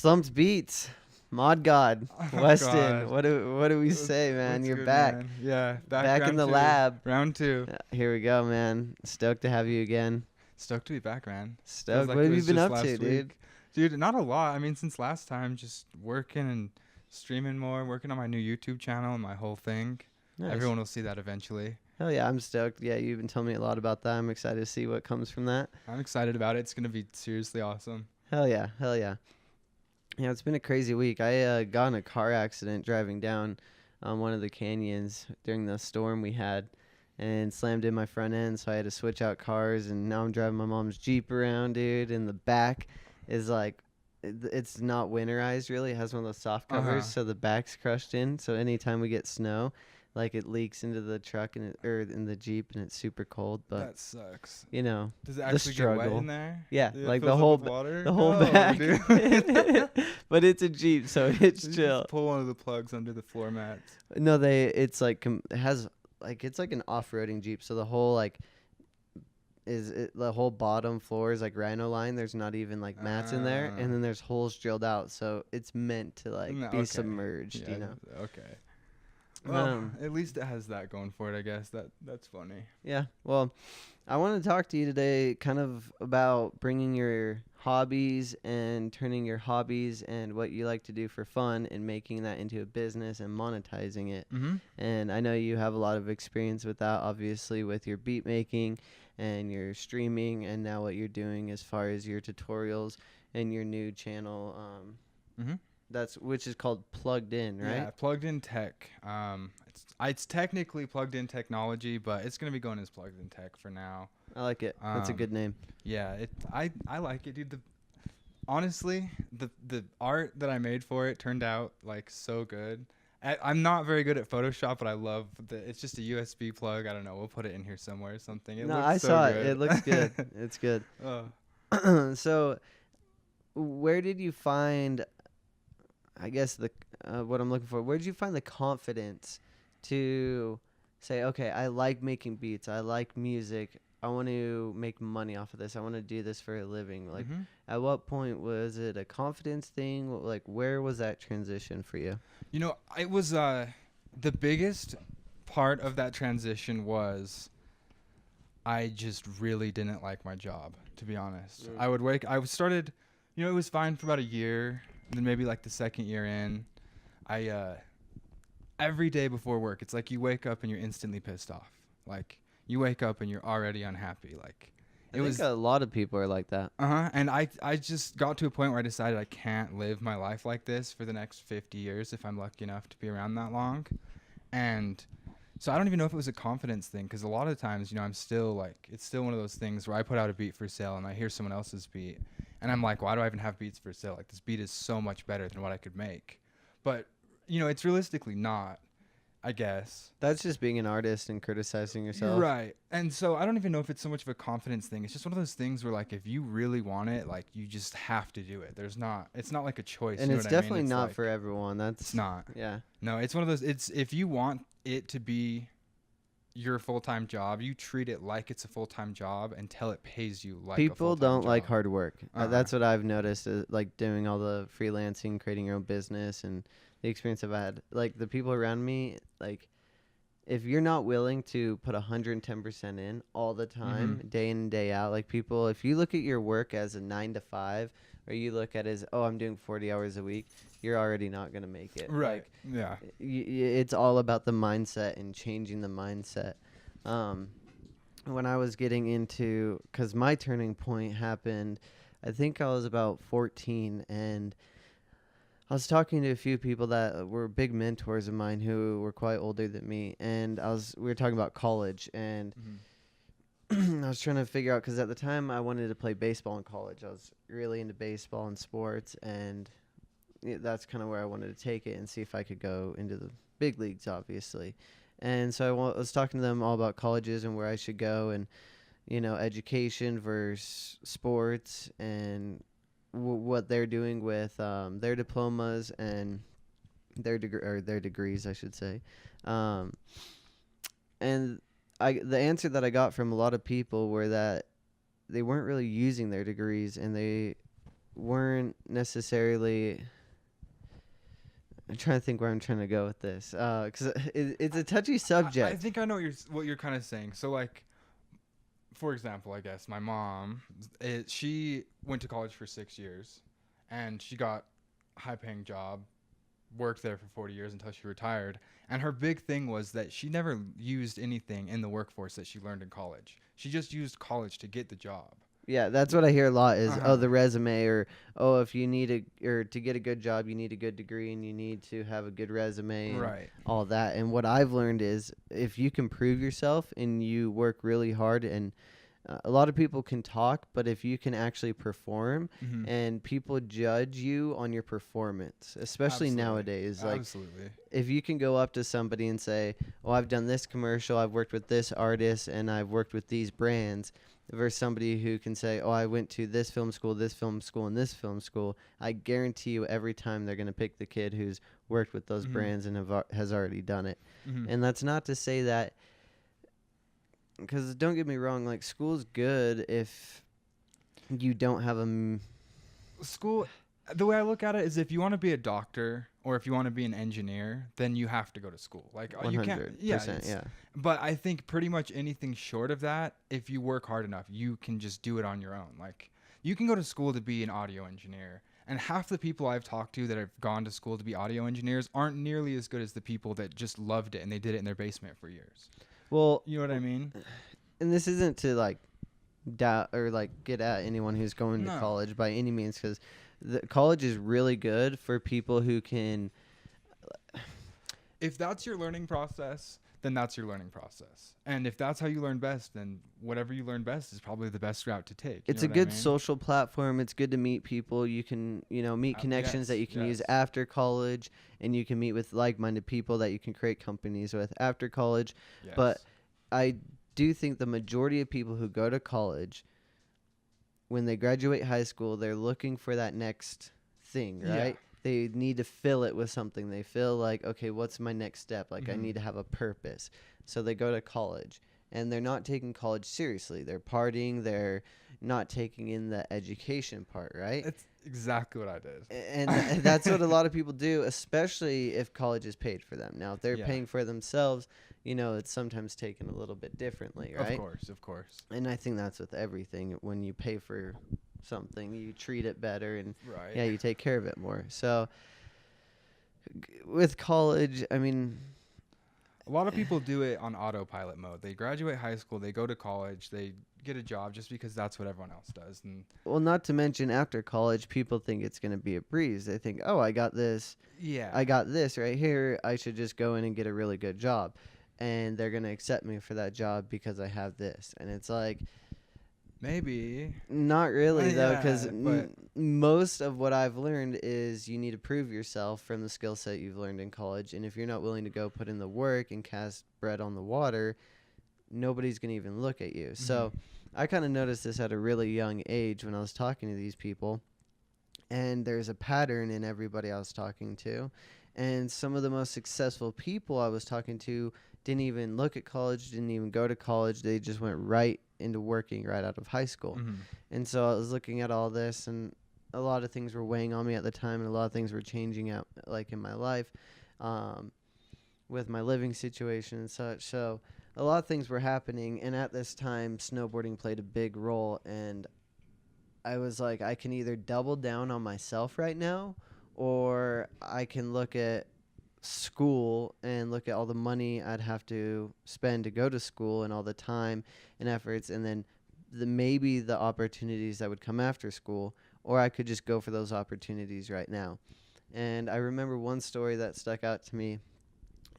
Slumped Beats, Mod God, Oh, Weston. God. What do we say, man? What's You're good, back, man? Yeah, back in round the two. lab. Round two. Here we go, man. Stoked to have you again. Stoked to be back, man. Feels Stoked. like What it have you was been just up to, last dude? week. Dude, not a lot. I mean, since last time, just working and streaming more, working on my new YouTube channel and my whole thing. Nice. Everyone will see that eventually. Hell yeah, I'm stoked. Yeah, you've been telling me a lot about that. I'm excited to see what comes from that. I'm excited about it. It's going to be seriously awesome. Hell yeah, hell yeah. Yeah, it's been a crazy week. I got in a car accident driving down one of the canyons during the storm we had and slammed in my front end, so I had to switch out cars, and now I'm driving my mom's Jeep around, dude, and the back is like, it's not winterized really. It has one of those soft covers, so the back's crushed in, so anytime we get snow, like it leaks into the truck or in the Jeep, and it's super cold, but that sucks. you know, Does it actually get wet struggle. in there? Yeah, It like fills the up whole with water? the whole No, back. dude. But it's a Jeep, so it's You chill. just pull one of the plugs under the floor mats. No, it's like it has like it's like an off-roading Jeep, so the whole the whole bottom floor is like rhino line. There's not even like mats in there, and then there's holes drilled out, so it's meant to like No, be okay. submerged, Yeah, you know. Okay. Well, at least it has that going for it, I guess. That's funny. Yeah. Well, I want to talk to you today kind of about bringing your hobbies and turning your hobbies and what you like to do for fun and making that into a business and monetizing it. Mm-hmm. And I know you have a lot of experience with that, obviously, with your beat making and your streaming and now what you're doing as far as your tutorials and your new channel. Mm-hmm. Which is called Plugged In, right? Yeah, Plugged In Tech. It's technically Plugged In Technology, but it's gonna be going as Plugged In Tech for now. I like it. That's a good name. Yeah, I like it, dude. Honestly, the art that I made for it turned out like so good. I'm not very good at Photoshop, but I love it's just a USB plug. I don't know. We'll put it in here somewhere or something. No, I saw it. It looks good. It's good. So, where did you find, I guess, what I'm looking for? Where did you find the confidence to say, okay, I like making beats. I like music. I want to make money off of this. I want to do this for a living. Like, at what point was it a confidence thing? Like, where was that transition for you? You know, it was the biggest part of that transition was I just really didn't like my job, to be honest. I started, it was fine for about a year. And then maybe like the second year in, every day before work, it's like you wake up and you're instantly pissed off. Like, you wake up and you're already unhappy. Like, I think a lot of people are like that. And I just got to a point where I decided I can't live my life like this for the next 50 years if I'm lucky enough to be around that long. And so I don't even know if it was a confidence thing, because a lot of times, I'm still like, it's still one of those things where I put out a beat for sale and I hear someone else's beat and I'm like, why do I even have beats for sale? Like, this beat is so much better than what I could make. But, it's realistically not, I guess. That's just being an artist and criticizing yourself. Right. And so I don't even know if it's so much of a confidence thing. It's just one of those things where, like, if you really want it, like, you just have to do it. It's not like a choice. And you know it's what I mean? definitely It's not like, for everyone. It's not. Yeah. No, it's one of those, if you want it to be your full-time job, you treat it like it's a full-time job until it pays you like a People full-time don't job. like hard work. That's what I've noticed, like doing all the freelancing, creating your own business, and the experience I've had. Like, the people around me, like, if you're not willing to put 110% in all the time, day in and day out, like, people, if you look at your work as a 9 to 5, or you look at it as, oh, I'm doing 40 hours a week, you're already not going to make it. Right. Like, Yeah. It's all about the mindset and changing the mindset. When I was getting into, because my turning point happened, I think I was about 14, and I was talking to a few people that were big mentors of mine who were quite older than me, and we were talking about college, and I was trying to figure out, because at the time I wanted to play baseball in college. I was really into baseball and sports, and that's kind of where I wanted to take it and see if I could go into the big leagues, obviously. And so I was talking to them all about colleges and where I should go, and, education versus sports, and what they're doing with their diplomas and their degrees, I should say. And the answer that I got from a lot of people were that they weren't really using their degrees, and they weren't necessarily. I'm trying to think where I'm trying to go with this, because it's a touchy subject. I think I know what you're kind of saying. So like, for example, I guess my mom, she went to college for 6 years, and she got a high-paying job, worked there for 40 years until she retired. And her big thing was that she never used anything in the workforce that she learned in college. She just used college to get the job. Yeah, that's what I hear a lot is, Uh-huh. oh, the resume, or, oh, if you need or to get a good job, you need a good degree and you need to have a good resume and Right. all that. And what I've learned is if you can prove yourself and you work really hard, and a lot of people can talk, but if you can actually perform, Mm-hmm. and people judge you on your performance, especially Absolutely. nowadays, like Absolutely. if you can go up to somebody and say, "Oh, I've done this commercial, I've worked with this artist, and I've worked with these brands," versus somebody who can say, "Oh, I went to this film school, and this film school," I guarantee you every time they're going to pick the kid who's worked with those Mm-hmm. brands and has already done it. Mm-hmm. And that's not to say that, because don't get me wrong, like school's good if you don't have School, the way I look at it is if you want to be a doctor or if you want to be an engineer, then you have to go to school. Like you can't, 100%, yeah. But I think pretty much anything short of that, if you work hard enough, you can just do it on your own. Like you can go to school to be an audio engineer, and half the people I've talked to that have gone to school to be audio engineers aren't nearly as good as the people that just loved it and they did it in their basement for years. Well, You know what I mean? and this isn't to like doubt or like get at anyone who's going to No. college by any means, because the college is really good for people who can. If that's your learning process, then that's your learning process. And if that's how you learn best, then whatever you learn best is probably the best route to take. It's a good social platform. It's good to meet people. You can, meet connections that you can use after college, and you can meet with like-minded people that you can create companies with after college. Yes. But I do think the majority of people who go to college, when they graduate high school, they're looking for that next thing, right? Yeah. They need to fill it with something. They feel like, okay, what's my next step? Like, I Mhm. need to have a purpose. So they go to college, and they're not taking college seriously. They're partying. They're not taking in the education part, right? That's exactly what I did. And that's what a lot of people do, especially if college is paid for them. Now, if they're Yeah. paying for themselves, it's sometimes taken a little bit differently, right? Of course. And I think that's with everything. When you pay for something, you treat it better, and Right. yeah, you take care of it more. So with college, I mean, A lot of people do it on autopilot mode. They graduate high school, they go to college, they get a job just because that's what everyone else does. And well, not to mention after college, people think it's going to be a breeze. They think, oh, I got this right here. I should just go in and get a really good job, and they're going to accept me for that job because I have this. And it's like, maybe. not really, though, Yeah, because but- most of what I've learned is you need to prove yourself from the skill set you've learned in college. And if you're not willing to go put in the work and cast bread on the water, nobody's going to even look at you. So I kind of noticed this at a really young age when I was talking to these people. And there's a pattern in everybody I was talking to. And some of the most successful people I was talking to didn't even look at college, didn't even go to college. They just went right into working right out of high school. Mhm. And so I was looking at all this, and a lot of things were weighing on me at the time, and a lot of things were changing out, like in my life, with my living situation and such. So a lot of things were happening, and at this time, snowboarding played a big role. And I was like, I can either double down on myself right now, or I can look at school and look at all the money I'd have to spend to go to school and all the time and efforts, and then maybe the opportunities that would come after school, or I could just go for those opportunities right now. And I remember one story that stuck out to me,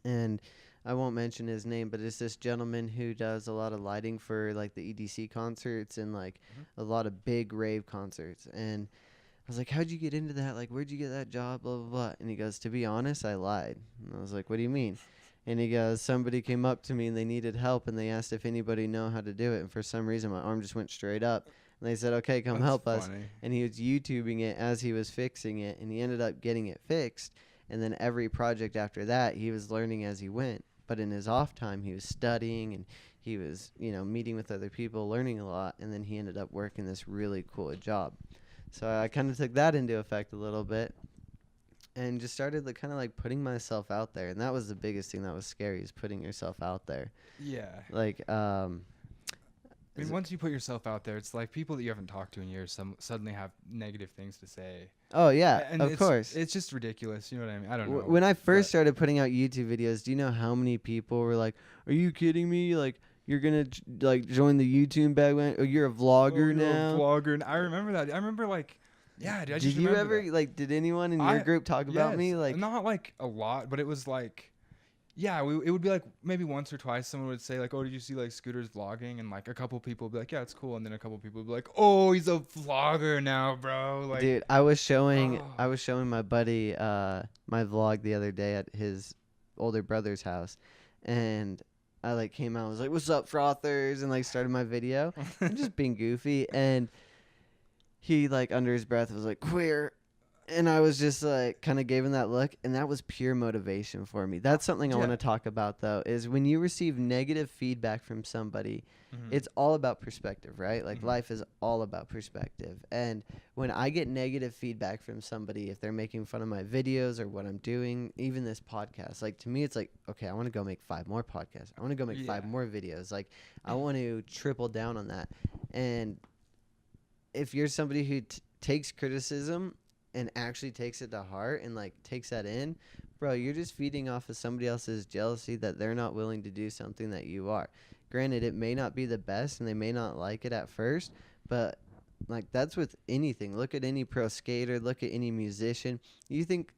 and I won't mention his name, but it's this gentleman who does a lot of lighting for like the EDC concerts and like a lot of big rave concerts. And I was like, how'd you get into that? Like, where'd you get that job? Blah, blah, blah. And he goes, to be honest, I lied. And I was like, what do you mean? And he goes, somebody came up to me and they needed help, and they asked if anybody know how to do it. And for some reason, my arm just went straight up. And they said, okay, come That's help us. funny. And he was YouTubing it as he was fixing it, and he ended up getting it fixed. And then every project after that, he was learning as he went. But in his off time, he was studying, and he was, meeting with other people, learning a lot. And then he ended up working this really cool job. So I kind of took that into effect a little bit and just started like kind of like putting myself out there. And that was the biggest thing that was scary, is putting yourself out there. Yeah. Like, I mean, once you put yourself out there, it's like people that you haven't talked to in years suddenly have negative things to say. oh yeah, And of course. It's just ridiculous. You know what I mean? I don't know. When I first but- started putting out YouTube videos, do you know how many people were like, "Are you kidding me? Like, you're gonna like join the YouTube bandwagon? Oh, you're a vlogger you're now." a vlogger. And I remember that. I remember like, yeah, dude, I just Did you remember ever that. like? Did anyone in your group talk about me? Yes, Like, not like a lot, but it was like, yeah, it would be like maybe once or twice someone would say like, oh, did you see like Scooter's vlogging? And like a couple people would be like, yeah, it's cool. And then a couple people would be like, oh, he's a vlogger now, bro. Like, dude, I was showing oh. my buddy my vlog the other day at his older brother's house, and I like came out, I was like, "What's up, frothers?" and like started my video. I'm just being goofy, and he like under his breath was like, "Queer." And I was just like kind of gave him that look, and that was pure motivation for me. That's something I want to talk about though, is when you receive negative feedback from somebody, it's all about perspective, right? Like life is all about perspective. And when I get negative feedback from somebody, if they're making fun of my videos or what I'm doing, even this podcast, like to me it's like, okay, I want to go make 5 more podcasts. I want to go make 5 more videos. Like I want to triple down on that. And if you're somebody who takes criticism and actually takes it to heart and like takes that in, bro, you're just feeding off of somebody else's jealousy that they're not willing to do something that you are. Granted, it may not be the best and they may not like it at first, but like that's with anything. Look at any pro skater, look at any musician. You think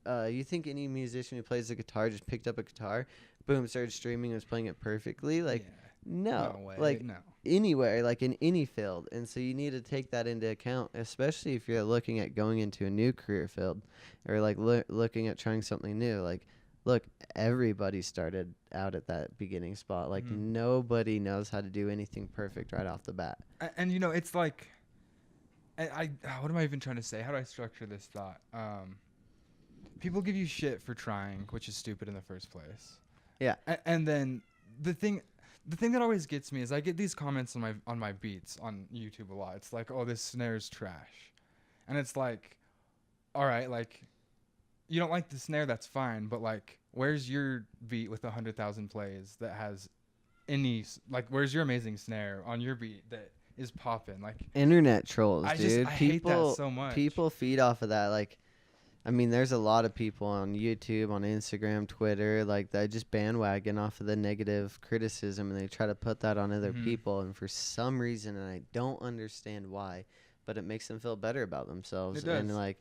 you think any musician who plays the guitar just picked up a guitar, boom, started streaming and was playing it perfectly? Like no way, like no. Anywhere, like in any field. And so you need to take that into account, especially if you're looking at going into a new career field or like looking at trying something new. Like, look, everybody started out at that beginning spot. Like nobody knows how to do anything perfect right off the bat. And you know, it's like, I what am I even trying to say? How do I structure this thought? People give you shit for trying, which is stupid in the first place. Yeah. And then the thing that always gets me is I get these comments on my beats on YouTube a lot. It's like, oh, this snare's trash. And it's like, all right, like, you don't like the snare, that's fine, but like, where's your beat with 100,000 plays that has any, like, where's your amazing snare on your beat that is popping? Like, internet trolls, dude. I hate that so much. People feed off of that. Like, I mean, there's a lot of people on YouTube, on Instagram, Twitter, like that just bandwagon off of the negative criticism, and they try to put that on other people. And for some reason, and I don't understand why, but it makes them feel better about themselves. It does. And like,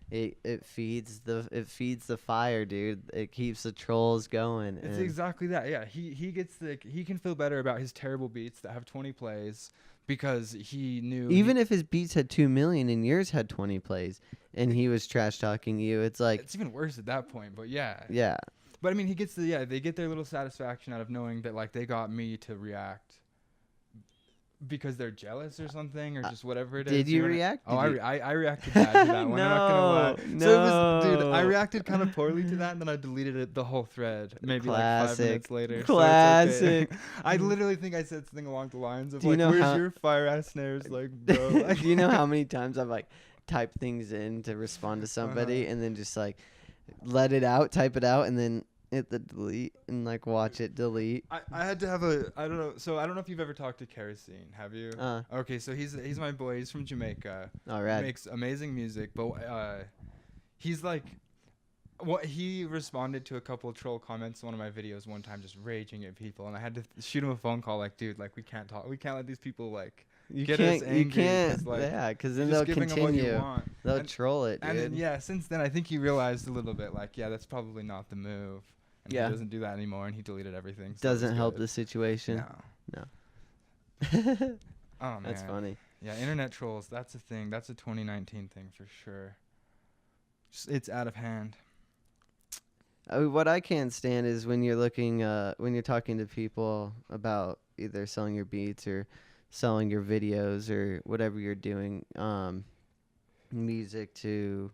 it feeds the fire, dude. It keeps the trolls going. It's exactly that. Yeah, he can feel better about his terrible beats that have 20 plays. Because he knew, even if his beats had 2 million and yours had 20 plays, and he was trash talking you, it's like it's even worse at that point. But yeah. But I mean, they get their little satisfaction out of knowing that like they got me to react because they're jealous or something or just whatever it is. Did you react? I reacted bad to that one. I'm not gonna lie. No. So it was, dude, I reacted kind of poorly to that, and then I deleted the whole thread maybe like 5 minutes later. Classic. So okay. I literally think I said something along the lines of like, where's your fire ass snares, like, bro? Like, do you know how many times I've like typed things in to respond to somebody and then just like let it out, type it out, and then hit the delete and like watch it delete. I had to have I don't know. So I don't know if you've ever talked to Kerosene. Have you? Okay, so he's my boy. He's from Jamaica. All right. He makes amazing music, but he's like, he responded to a couple of troll comments on one of my videos one time, just raging at people, and I had to shoot him a phone call, like, dude, like we can't talk. We can't let these people like get us angry. You can't. Like, yeah, because then they'll continue. They'll troll it, dude. And then since then I think he realized a little bit, like, yeah, that's probably not the move. And he doesn't do that anymore, and he deleted everything. So doesn't help the situation. No. Oh man, that's funny. Yeah, internet trolls. That's a thing. That's a 2019 thing for sure. It's out of hand. What I can't stand is when you're when you're talking to people about either selling your beats or selling your videos or whatever you're doing, music to,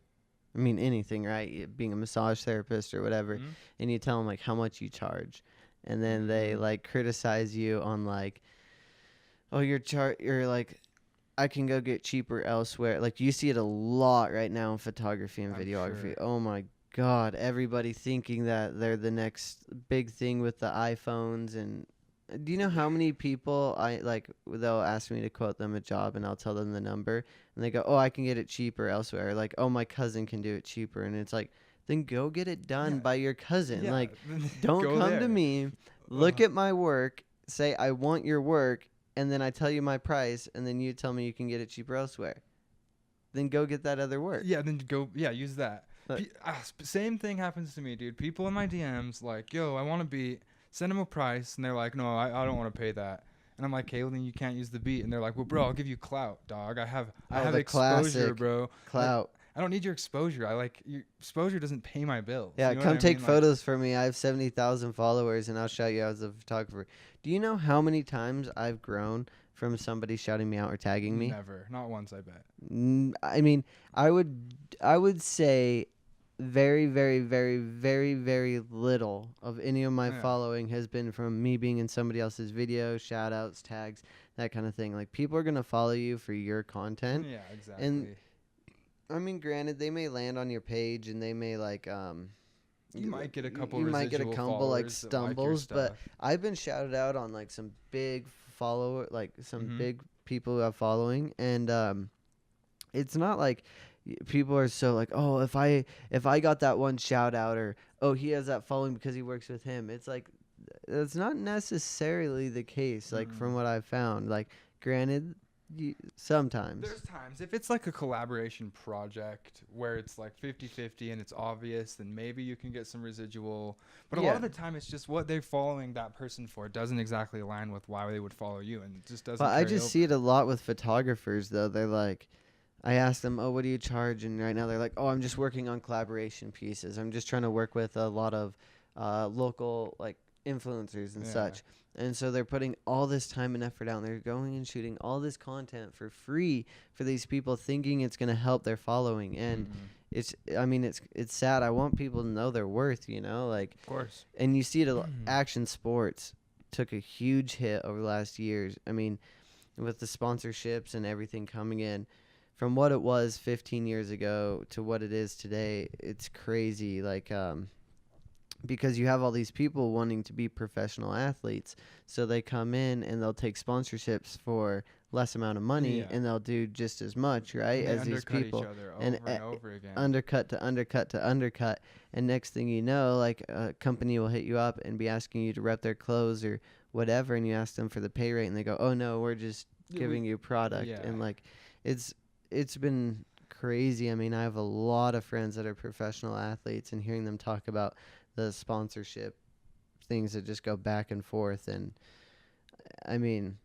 I mean, anything, right? Being a massage therapist or whatever, and you tell them like how much you charge, and then they like criticize you on like, oh, you're like I can go get cheaper elsewhere. Like you see it a lot right now in photography and I'm videography. sure. Oh my God, everybody thinking that they're the next big thing with the iPhones. And do you know how many people I like they'll ask me to quote them a job and I'll tell them the number and they go, "Oh, I can get it cheaper elsewhere." Like, "Oh, my cousin can do it cheaper." And it's like, "Then go get it done Yeah. by your cousin." Yeah. Like, don't Go come to there. me, look at my work, say I want your work, and then I tell you my price, and then you tell me you can get it cheaper elsewhere. Then go get that other work. Yeah, then go. Yeah, use that. But Same thing happens to me, dude. People in my DMs like, yo, I want to beat. Send them a price, and they're like, no, I don't want to pay that. And I'm like, okay, well then you can't use the beat. And they're like, well, bro, I'll give you clout, dog. I have the exposure, classic bro. Like, clout. I don't need your exposure. Your exposure doesn't pay my bills. Yeah, You know come what I take mean? photos for me. I have 70,000 followers, and I'll shout you out as a photographer. Do you know how many times I've grown from somebody shouting me out or tagging me? Never, not once, I bet. I mean, I would say very, very, very, very, very little of any of my Yeah. following has been from me being in somebody else's video, shout outs, tags, that kind of thing. Like, people are going to follow you for your content. Yeah, exactly. I mean, granted, they may land on your page and they may like You might get a couple. you might get a residual couple like followers that like your stumbles, but stuff. I've been shouted out on like some big follower, like some Mhm. big people who have following, and it's not like people are so like, oh, if I got that one shout out, or oh, he has that following because he works with him. It's like that's not necessarily the case. Like from Mm. what I've found, like granted, sometimes. There's times if it's like a collaboration project where it's like 50-50 and it's obvious, then maybe you can get some residual. But a lot Yeah. of the time, it's just what they're following that person for doesn't exactly align with why they would follow you, and it just doesn't. But I carry just over. see it a lot with photographers, though. They're like, I ask them, oh, what do you charge? And right now they're like, oh, I'm just working on collaboration pieces. I'm just trying to work with a lot of local like influencers and Yeah. such. And so they're putting all this time and effort out. And they're going and shooting all this content for free for these people, thinking it's going to help their following. And I mean, it's sad. I want people to know their worth, like. Of course. And you see it a lot. Action sports took a huge hit over the last years. I mean, with the sponsorships and everything coming in, from what it was 15 years ago to what it is today, it's crazy. Like, because you have all these people wanting to be professional athletes, so they come in and they'll take sponsorships for less amount of money, Yeah. and they'll do just as much, right, And they as these undercut people. each other over and, and over again. Undercut to undercut to undercut, and next thing you know, like a company will hit you up and be asking you to rep their clothes or whatever, and you ask them for the pay rate, and they go, "Oh no, we're just giving you product." Yeah. And like, it's been crazy. I mean, I have a lot of friends that are professional athletes, and hearing them talk about the sponsorship things that just go back and forth, and I mean,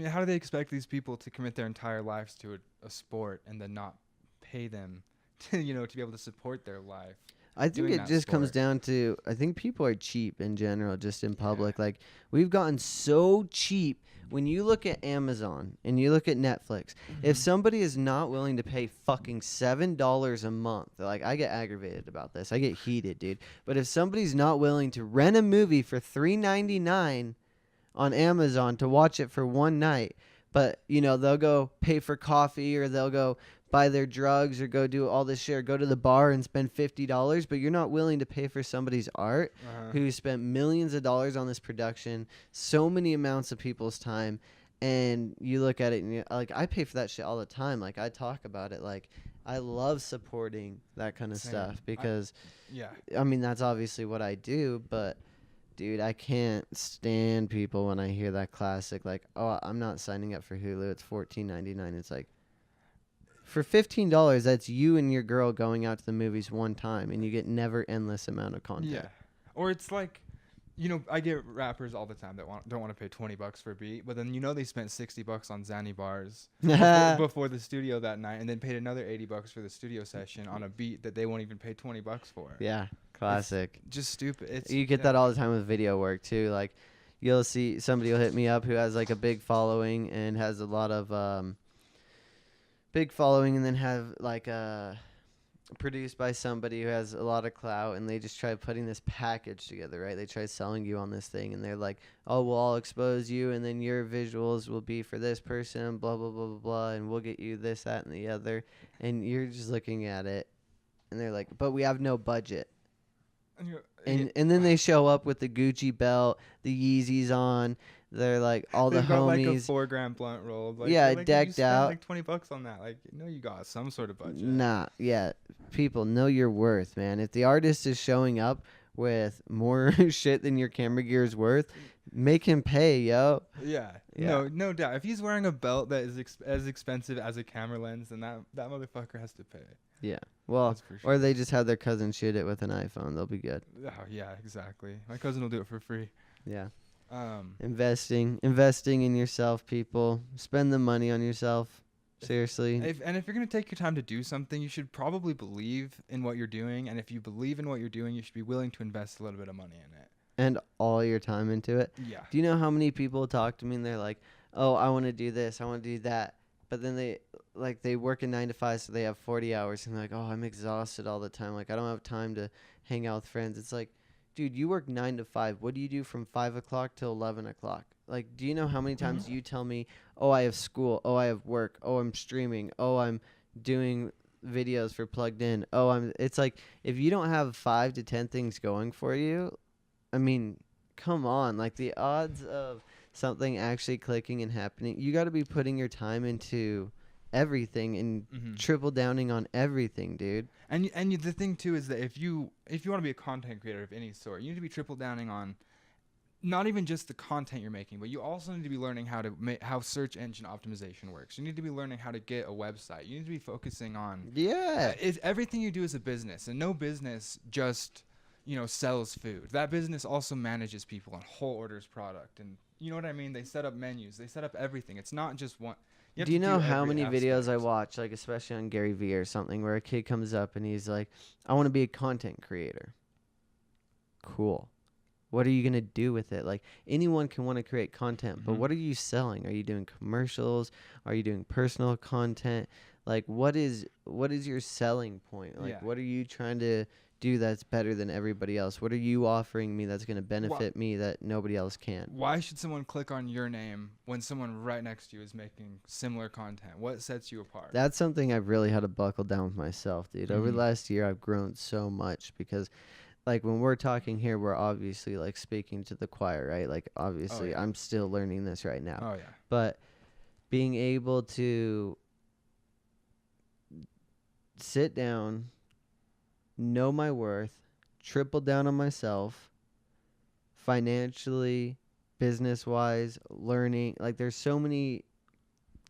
how do they expect these people to commit their entire lives to a sport and then not pay them to be able to support their life? I think Doing it that just comes sport. down to, I think people are cheap in general, just in public. Yeah. Like, we've gotten so cheap. When you look at Amazon and you look at Netflix, if somebody is not willing to pay fucking $7 a month, like, I get aggravated about this. I get heated, dude. But if somebody's not willing to rent a movie for $3.99 on Amazon to watch it for one night, but, they'll go pay for coffee, or they'll go buy their drugs, or go do all this shit, or go to the bar and spend $50, but you're not willing to pay for somebody's art who spent millions of dollars on this production, so many amounts of people's time, and you look at it and like, I pay for that shit all the time. Like, I talk about it. Like, I love supporting that kind of Same. stuff because, Yeah. I mean, that's obviously what I do, but dude, I can't stand people when I hear that classic, like, oh, I'm not signing up for Hulu. It's $14.99. It's like, for $15, that's you and your girl going out to the movies one time, and you get never endless amount of content. Yeah. Or it's like, I get rappers all the time that don't want to pay $20 for a beat, but then they spent $60 on Zanny bars before the studio that night, and then paid another $80 for the studio session on a beat that they won't even pay $20 for. Yeah, classic. Just stupid. You get that all the time with video work too. Like, you'll see somebody will hit me up who has like a big following and has a lot of big following, and then have like produced by somebody who has a lot of clout, and they just try putting this package together, right? They try selling you on this thing, and they're like, oh, well, I'll expose you, and then your visuals will be for this person, blah, blah, blah, blah, blah, and we'll get you this, that, and the other. And you're just looking at it, and they're like, but we have no budget. And then they show up with the Gucci belt, the Yeezys on. They're like all They've the got homies. like a 4 gram blunt rolled. Like, Yeah, like, decked you spend out. like $20 on that. Like, you got some sort of budget. Nah, yeah. People, know your worth, man. If the artist is showing up with more shit than your camera gear is worth, make him pay, yo. Yeah. No doubt. If he's wearing a belt that is as expensive as a camera lens, then that motherfucker has to pay. Yeah. Well, That's for sure. or they just have their cousin shoot it with an iPhone. They'll be good. Oh yeah, exactly. My cousin will do it for free. Yeah. Um, Investing in yourself, people. Spend the money on yourself. Seriously. if you're gonna take your time to do something, you should probably believe in what you're doing. And if you believe in what you're doing, you should be willing to invest a little bit of money in it. And all your time into it. Yeah. Do you know how many people talk to me and they're like, oh, I want to do this, I want to do that. But then they work a 9 to 5, so they have 40 hours. And they're like, oh, I'm exhausted all the time. Like, I don't have time to hang out with friends. It's like, dude, you work 9 to 5. What do you do from 5 o'clock till 11 o'clock? Like, do you know how many times you tell me, oh, I have school, oh, I have work, oh, I'm streaming, oh, I'm doing videos for Plugged In, it's like, if you don't have 5 to 10 things going for you, I mean, come on. Like, the odds of something actually clicking and happening, you got to be putting your time into everything and triple downing on everything, dude. And the thing too is that if you want to be a content creator of any sort, you need to be triple downing on not even just the content you're making, but you also need to be learning how search engine optimization works. You need to be learning how to get a website. You need to be focusing on everything you do is a business, and no business just sells food. That business also manages people and whole orders product, and you know what I mean. They set up menus. They set up everything. It's not just one. Do you know how many videos I watch, like especially on Gary Vee or something, where a kid comes up and he's like, I want to be a content creator. Cool. What are you going to do with it? Like, anyone can want to create content, but what are you selling? Are you doing commercials? Are you doing personal content? Like, what is your selling point? Like, what are you trying to do that's better than everybody else? What are you offering me that's going to benefit me that nobody else can? Why should someone click on your name when someone right next to you is making similar content? What sets you apart? That's something I've really had to buckle down with myself, dude. Over the last year, I've grown so much because, like, when we're talking here, we're obviously, like, speaking to the choir, right? Like, obviously, I'm still learning this right now. Oh, yeah. But being able to sit down, know my worth, triple down on myself, financially, business-wise, learning. Like, there's so many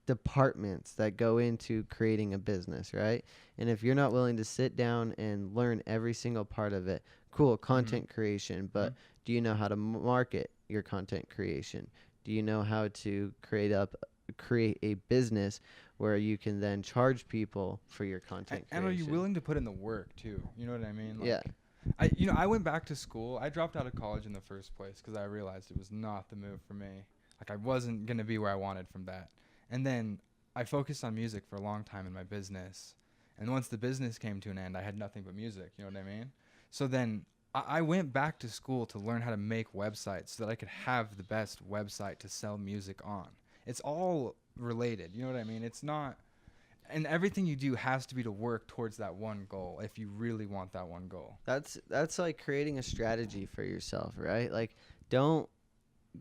departments that go into creating a business, right? And if you're not willing to sit down and learn every single part of it, cool, content creation, but do you know how to market your content creation? Do you know how to create a business where you can then charge people for your content creation? And are you willing to put in the work too? You know what I mean? Like, yeah. I went back to school. I dropped out of college in the first place because I realized it was not the move for me. Like, I wasn't going to be where I wanted from that. And then I focused on music for a long time in my business. And once the business came to an end, I had nothing but music. You know what I mean? So then I went back to school to learn how to make websites so that I could have the best website to sell music on. It's all related. You know what I mean? It's not. And everything you do has to be to work towards that one goal if you really want that one goal. That's like creating a strategy for yourself, right? Like, don't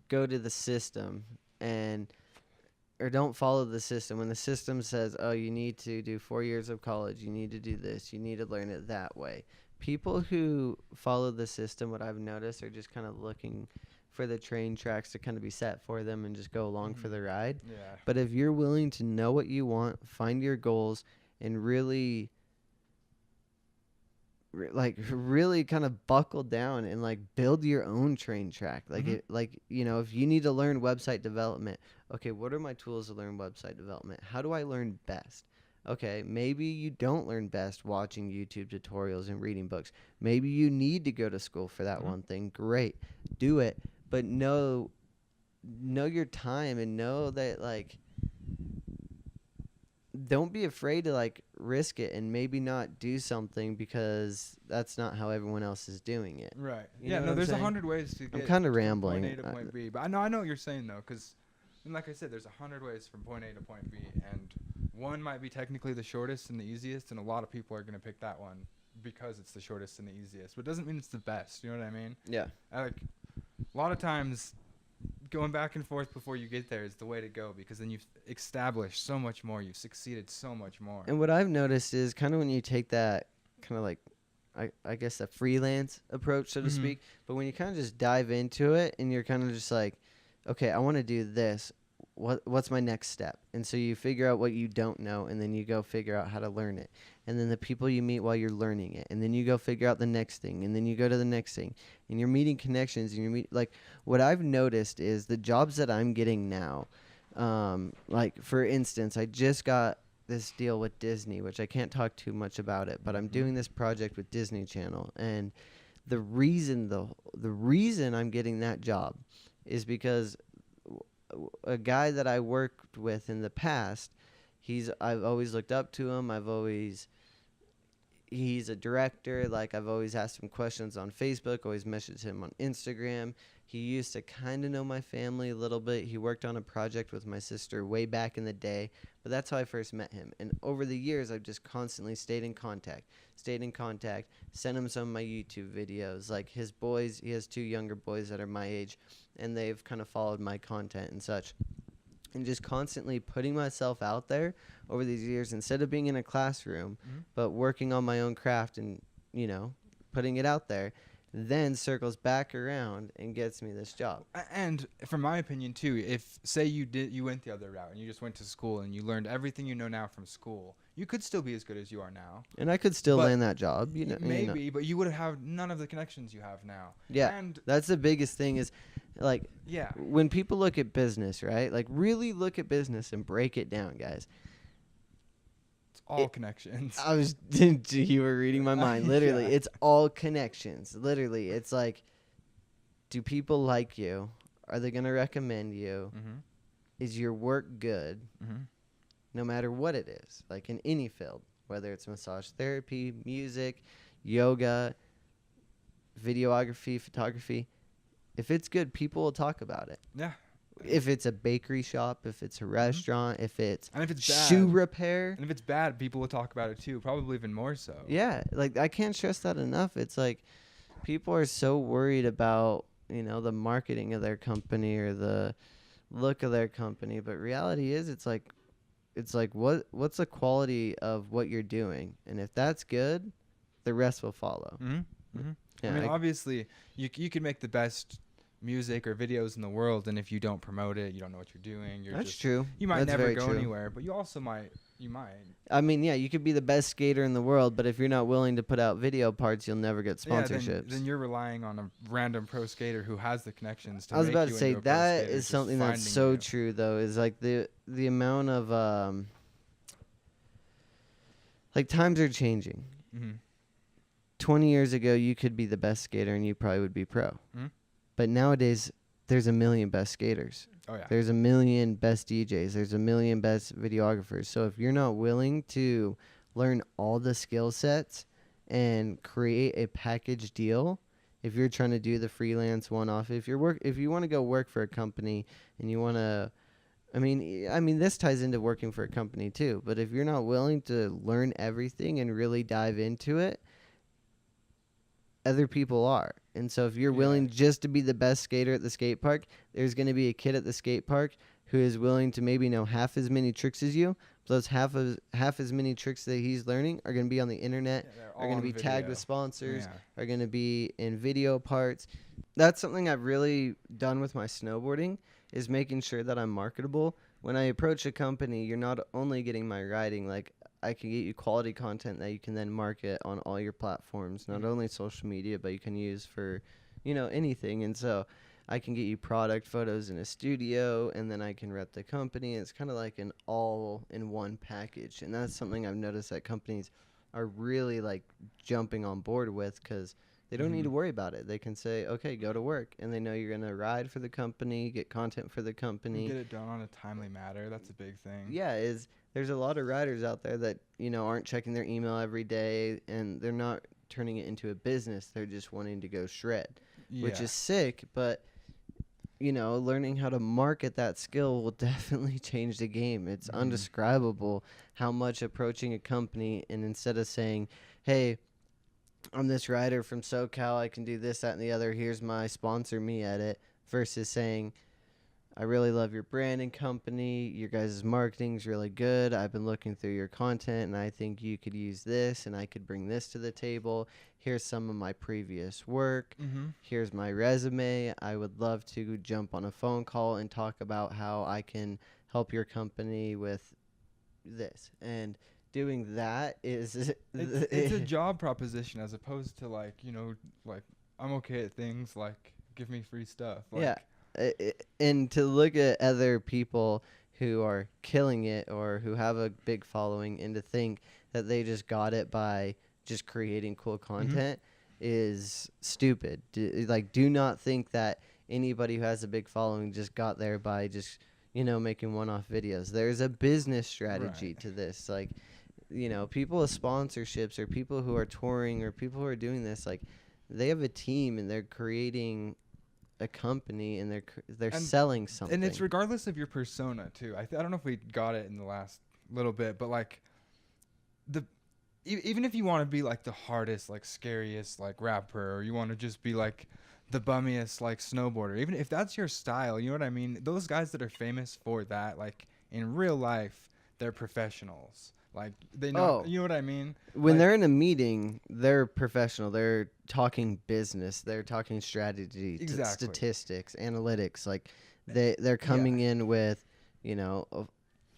go to the system or don't follow the system. When the system says, oh, you need to do 4 years of college, you need to do this, you need to learn it that way. People who follow the system, what I've noticed, are just kind of looking for the train tracks to kind of be set for them and just go along for the ride. Yeah. But if you're willing to know what you want, find your goals, and really kind of buckle down and like build your own train track. Like if you need to learn website development, okay, what are my tools to learn website development? How do I learn best? Okay, maybe you don't learn best watching YouTube tutorials and reading books. Maybe you need to go to school for that one thing. Great. Do it. But know your time and know that, like, don't be afraid to, like, risk it and maybe not do something because that's not how everyone else is doing it. Right. You Yeah. know what No, I'm there's saying? 100 ways to get kinda from rambling. point A to point B. But I know what you're saying though, because like I said, there's 100 ways from point A to point B, and one might be technically the shortest and the easiest, and a lot of people are gonna pick that one because it's the shortest and the easiest. But it doesn't mean it's the best. You know what I mean? Yeah. Like a lot of times, going back and forth before you get there is the way to go, because then you've established so much more. You've succeeded so much more. And what I've noticed is kind of when you take that kind of like, I guess a freelance approach, so to Mhm. speak, but when you kind of just dive into it and you're kind of just like, okay, I want to do this. What's my next step? And so you figure out what you don't know, and then you go figure out how to learn it. And then the people you meet while you're learning it, and then you go figure out the next thing, and then you go to the next thing, and you're meeting connections, and like what I've noticed is the jobs that I'm getting now. Like for instance, I just got this deal with Disney, which I can't talk too much about it, but I'm doing this project with Disney Channel, and the reason I'm getting that job is because a guy that I worked with in the past, I've always looked up to him. He's a director. Like I've always asked him questions on Facebook, always messaged him on Instagram. He used to kind of know my family a little bit. He worked on a project with my sister way back in the day, but that's how I first met him. And over the years, I've just constantly stayed in contact, sent him some of my YouTube videos. Like his boys, he has 2 younger boys that are my age, and they've kind of followed my content and such. And just constantly putting myself out there over these years, instead of being in a classroom, but working on my own craft and, putting it out there, then circles back around and gets me this job. And from my opinion too, if say you went the other route and you just went to school and you learned everything you know now from school, you could still be as good as you are now. And I could still land that job, Maybe, but you would have none of the connections you have now. Yeah, and that's the biggest thing is, like, yeah, when people look at business, right? Like, really look at business and break it down, guys. it's all connections. You were reading my mind. Literally, Yeah. it's all connections. Literally, it's like, do people like you? Are they going to recommend you? Mm-hmm. Is your work good? Mm-hmm. No matter what it is, like in any field, whether it's massage therapy, music, yoga, videography, photography. If it's good, people will talk about it. Yeah. If it's a bakery shop, if it's a restaurant, if it's And if it's shoe bad, repair. and if it's bad, people will talk about it too. Probably even more so. Yeah, like I can't stress that enough. It's like people are so worried about, the marketing of their company or the look of their company, but reality is it's like what's the quality of what you're doing? And if that's good, the rest will follow. Mm-hmm. Mm-hmm. Yeah, I mean, obviously, you can make the best music or videos in the world, and if you don't promote it, you don't know what you're doing. That's true. You might That's never very go true. anywhere, but you also might. I mean, yeah, you could be the best skater in the world, but if you're not willing to put out video parts, you'll never get sponsorships. Yeah, then you're relying on a random pro skater who has the connections to I was make about you to say into a pro that skater, is just something that's finding so you. true, though, is like the amount of like times are changing. Mm-hmm. 20 years ago, you could be the best skater and you probably would be pro. Mm-hmm. But nowadays, there's a million best skaters. Oh yeah. There's a million best DJs. There's a million best videographers. So if you're not willing to learn all the skill sets and create a package deal, if you're trying to do the freelance one-off, if you want to go work for a company and you want to, I mean, this ties into working for a company too. But if you're not willing to learn everything and really dive into it, other people are. And so if you're willing just to be the best skater at the skate park, there's going to be a kid at the skate park who is willing to maybe know half as many tricks as you. Those half as many tricks that he's learning are going to be on the internet, are going to be tagged with sponsors, are going to be in video parts. That's something I've really done with my snowboarding, is making sure that I'm marketable. When I approach a company, you're not only getting my riding, like I can get you quality content that you can then market on all your platforms, not only social media, but you can use for, anything. And so I can get you product photos in a studio, and then I can rep the company. It's kind of like an all-in-one package. And that's something I've noticed that companies are really like jumping on board with, because They don't need to worry about it. They can say, okay, go to work, and they know you're going to ride for the company, get content for the company. Get it done on a timely manner. That's a big thing. Yeah, there's a lot of riders out there that, aren't checking their email every day, and they're not turning it into a business. They're just wanting to go shred, which is sick, but learning how to market that skill will definitely change the game. It's undescribable how much approaching a company, and instead of saying, hey, I'm this rider from SoCal, I can do this, that, and the other, here's my sponsor me edit, versus saying, I really love your branding company, your guys' marketing's really good, I've been looking through your content, and I think you could use this, and I could bring this to the table. Here's some of my previous work. Here's my resume. I would love to jump on a phone call and talk about how I can help your company with this. And doing that is it's a job proposition, as opposed to like I'm okay at things, like give me free stuff. Yeah. And to look at other people who are killing it or who have a big following, and to think that they just got it by just creating cool content is stupid. Do not think that anybody who has a big following just got there by just making one-off videos. There's a business strategy to this. Like, people with sponsorships, or people who are touring, or people who are doing this, like, they have a team and they're creating a company, and they're selling something. And it's regardless of your persona too. I don't know if we got it in the last little bit, but like even if you want to be like the hardest, like scariest, like rapper, or you want to just be like the bummiest, like snowboarder, even if that's your style, you know what I mean? Those guys that are famous for that, like in real life, they're professionals. Like they know, you know what I mean? When they're in a meeting, they're professional. They're talking business. They're talking strategy, statistics, analytics. Like they're coming in with,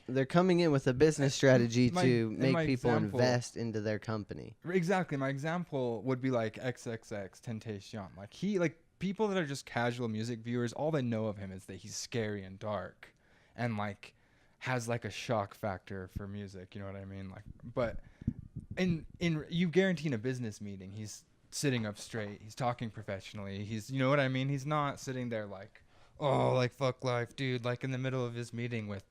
they're coming in with a business strategy to make people invest into their company. Exactly. My example would be like XXX Tentacion. Like people that are just casual music viewers, all they know of him is that he's scary and dark, and like has like a shock factor for music, you know what I mean? Like, but in you guarantee in a business meeting, he's sitting up straight, he's talking professionally, he's, you know what I mean? He's not sitting there like, oh, like fuck life, dude, like in the middle of his meeting with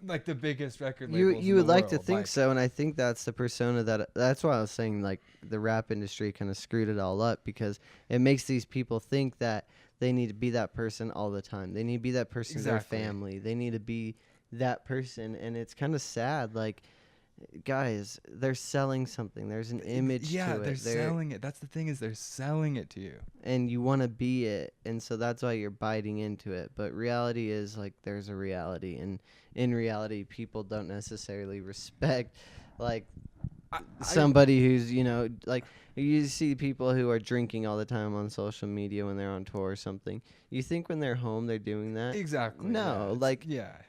like the biggest record labels. You would like to think so, and I think that's the persona that's why I was saying like the rap industry kind of screwed it all up, because it makes these people think that they need to be that person all the time. They need to be that person to their family. They need to be that person, and it's kind of sad. Like, guys, they're selling something. There's an image to it. Yeah, they're selling it. That's the thing, is they're selling it to you, and you want to be it, and so that's why you're biting into it. But reality is, like, there's a reality, and in reality, people don't necessarily respect like somebody who's, like, you see people who are drinking all the time on social media when they're on tour or something. You think when they're home they're doing that? Exactly. No,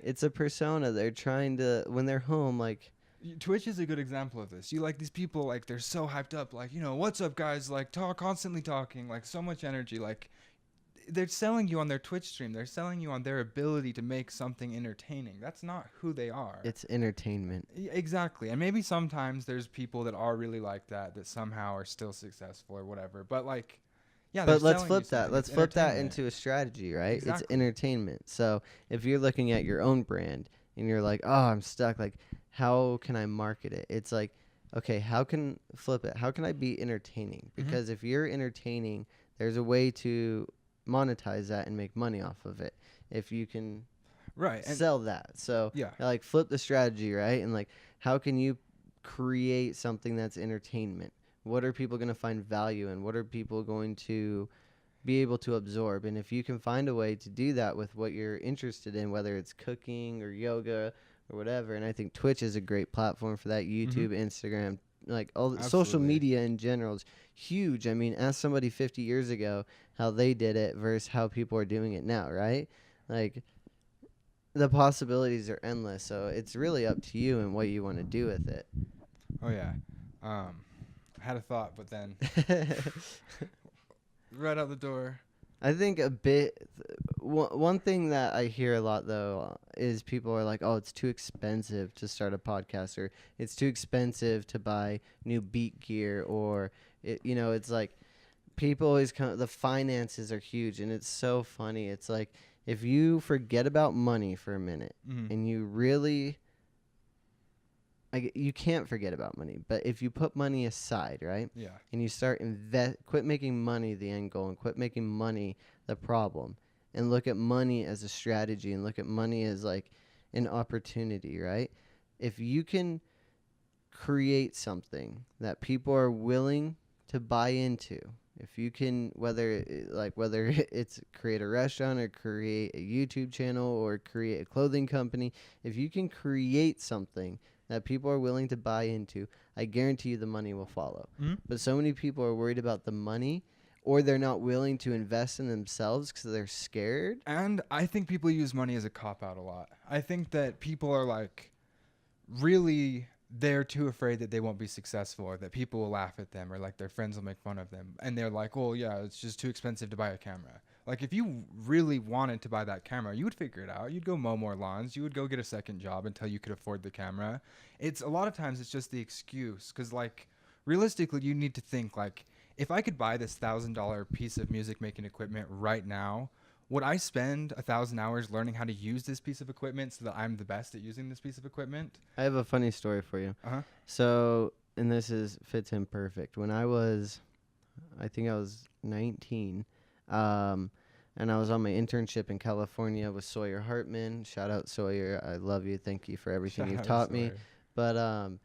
it's a persona. They're trying to, when they're home, like, Twitch is a good example of this. You like these people, like they're so hyped up, like, what's up guys, like constantly talking, like so much energy, like they're selling you on their Twitch stream. They're selling you on their ability to make something entertaining. That's not who they are. It's entertainment. Exactly. And maybe sometimes there's people that are really like that somehow are still successful or whatever. But like, yeah. But let's flip that. Let's flip that into a strategy, right? Exactly. It's entertainment. So if you're looking at your own brand and you're like, oh, I'm stuck. Like, how can I market it? It's like, okay, flip it? How can I be entertaining? Because if you're entertaining, there's a way to monetize that and make money off of it if you can sell that. So like, flip the strategy, right? And like, how can you create something that's entertainment? What are people going to find value in? What are people going to be able to absorb? And if you can find a way to do that with what you're interested in, whether it's cooking or yoga or whatever, and I think Twitch is a great platform for that. YouTube, Instagram, like all the social media in general is huge. I mean, ask somebody 50 years ago how they did it versus how people are doing it now, right? Like, the possibilities are endless. So it's really up to you and what you want to do with it. Oh yeah. I had a thought, but then right out the door. I think one thing that I hear a lot, though, is people are like, oh, it's too expensive to start a podcast, or it's too expensive to buy new beat gear, or, it's like people always come, the finances are huge, and it's so funny. It's like, if you forget about money for a minute Mhm. and you really, you can't forget about money, but if you put money aside, right? Yeah. And you start quit making money the end goal and quit making money the problem, and look at money as a strategy and look at money as like an opportunity, right? If you can create something that people are willing to buy into, if you can, whether it's create a restaurant or create a YouTube channel or create a clothing company, if you can create something that people are willing to buy into, I guarantee you the money will follow. Mhm. But so many people are worried about the money, or they're not willing to invest in themselves because they're scared. And I think people use money as a cop out a lot. I think that people are like really they're too afraid that they won't be successful or that people will laugh at them or like their friends will make fun of them. And they're like, well, yeah, it's just too expensive to buy a camera. Like if you really wanted to buy that camera, you would figure it out. You'd go mow more lawns. You would go get a second job until you could afford the camera. It's a lot of times it's just the excuse because like realistically, you need to think like if I could buy this $1,000 piece of music making equipment right now, would I spend 1,000 hours learning how to use this piece of equipment so that I'm the best at using this piece of equipment? I have a funny story for you. Uh huh. So, and this is fits in perfect. When I think I was 19, and I was on my internship in California with Sawyer Hartman. Shout out Sawyer, I love you. Thank you for everything Shout you've out taught me. Sawyer. But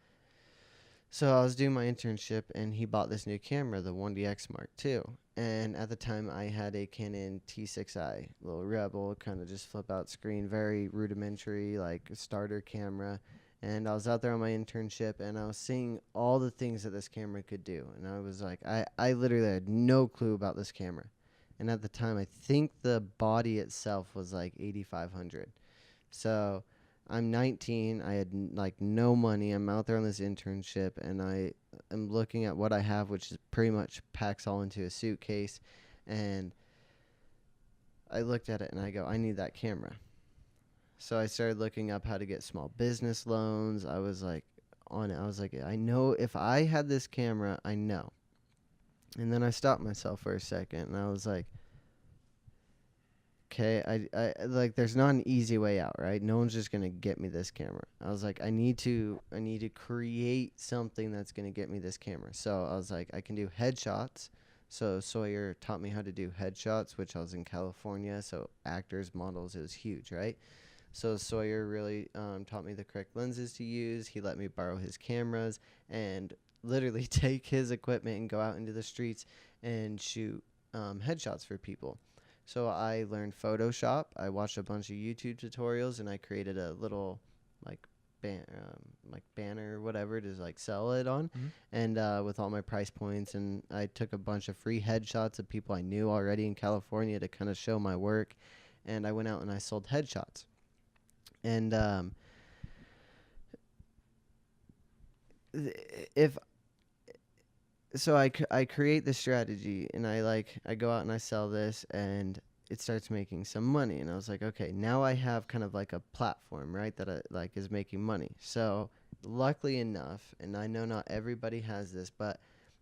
so I was doing my internship, and he bought this new camera, the 1DX Mark II. And at the time, I had a Canon T6i, little Rebel, kind of just flip out screen, very rudimentary, like starter camera. And I was out there on my internship, and I was seeing all the things that this camera could do. And I was like, I literally had no clue about this camera. And at the time, I think the body itself was like 8,500. So I'm 19. I had like no money. I'm out there on this internship, and I am looking at what I have, which is pretty much packs all into a suitcase. And I looked at it, and I go, I need that camera. So I started looking up how to get small business loans. I was like on it. I was like, I know if I had this camera, I know. And then I stopped myself for a second, and I was like, okay, I like there's not an easy way out, right? No one's just gonna get me this camera. I was like, I need to create something that's gonna get me this camera. So I was like, I can do headshots. So Sawyer taught me how to do headshots, which I was in California, so actors, models, it was huge, right? So Sawyer really taught me the correct lenses to use. He let me borrow his cameras and literally take his equipment and go out into the streets and shoot headshots for people. So I learned Photoshop. I watched a bunch of YouTube tutorials, and I created a little like banner or whatever to like sell it on, Mhm. and with all my price points. And I took a bunch of free headshots of people I knew already in California to kind of show my work. And I went out and I sold headshots. And if so I create this strategy, and I go out and I sell this, and it starts making some money. And I was like, okay, now I have kind of like a platform, right, that I, like is making money. So luckily enough, and I know not everybody has this, but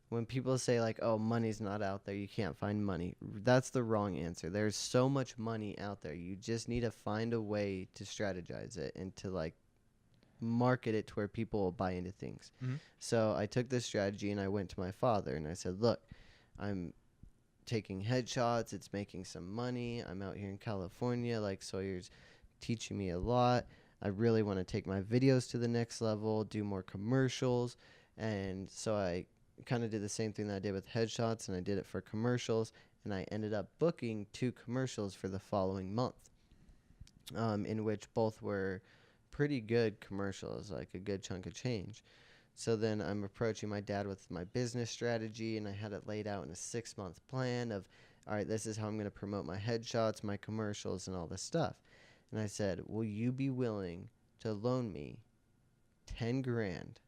when people say like, oh, money's not out there, you can't find money, that's the wrong answer. There's so much money out there. You just need to find a way to strategize it and to like market it to where people will buy into things. Mhm. So I took this strategy, and I went to my father and I said, look, I'm taking headshots. It's making some money. I'm out here in California. Like, Sawyer's teaching me a lot. I really want to take my videos to the next level, do more commercials. And so I kind of did the same thing that I did with headshots, and I did it for commercials. And I ended up booking 2 commercials for the following month, in which both were pretty good commercials, like a good chunk of change. So then I'm approaching my dad with my business strategy, and I had it laid out in a 6-month plan of, all right, this is how I'm going to promote my headshots, my commercials, and all this stuff. And I said, will you be willing to loan me 10 grand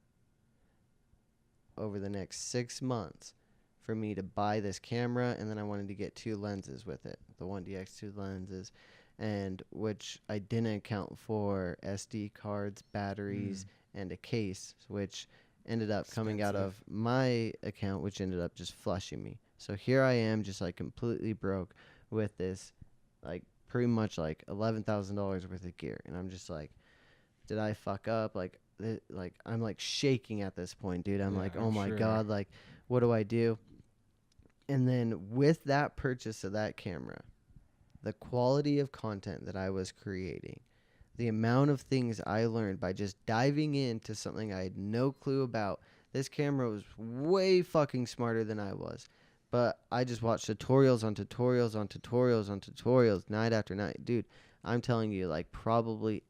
over the next 6 months for me to buy this camera? And then I wanted to get 2 lenses with it, the 1DX2 lenses, and which I didn't account for SD cards, batteries, and a case, which ended up coming out of Expensive. my account, which ended up just flushing me. So here I am, just like completely broke with this, like pretty much like $11,000 worth of gear, and I'm just like, did I fuck up? Like I'm like shaking at this point, dude. I'm Yeah, like, oh I'm my sure. god, like what do I do? And then with that purchase of that camera, the quality of content that I was creating, the amount of things I learned by just diving into something I had no clue about. This camera was way fucking smarter than I was. But I just watched tutorials on tutorials on tutorials on tutorials night after night. Dude, I'm telling you, like probably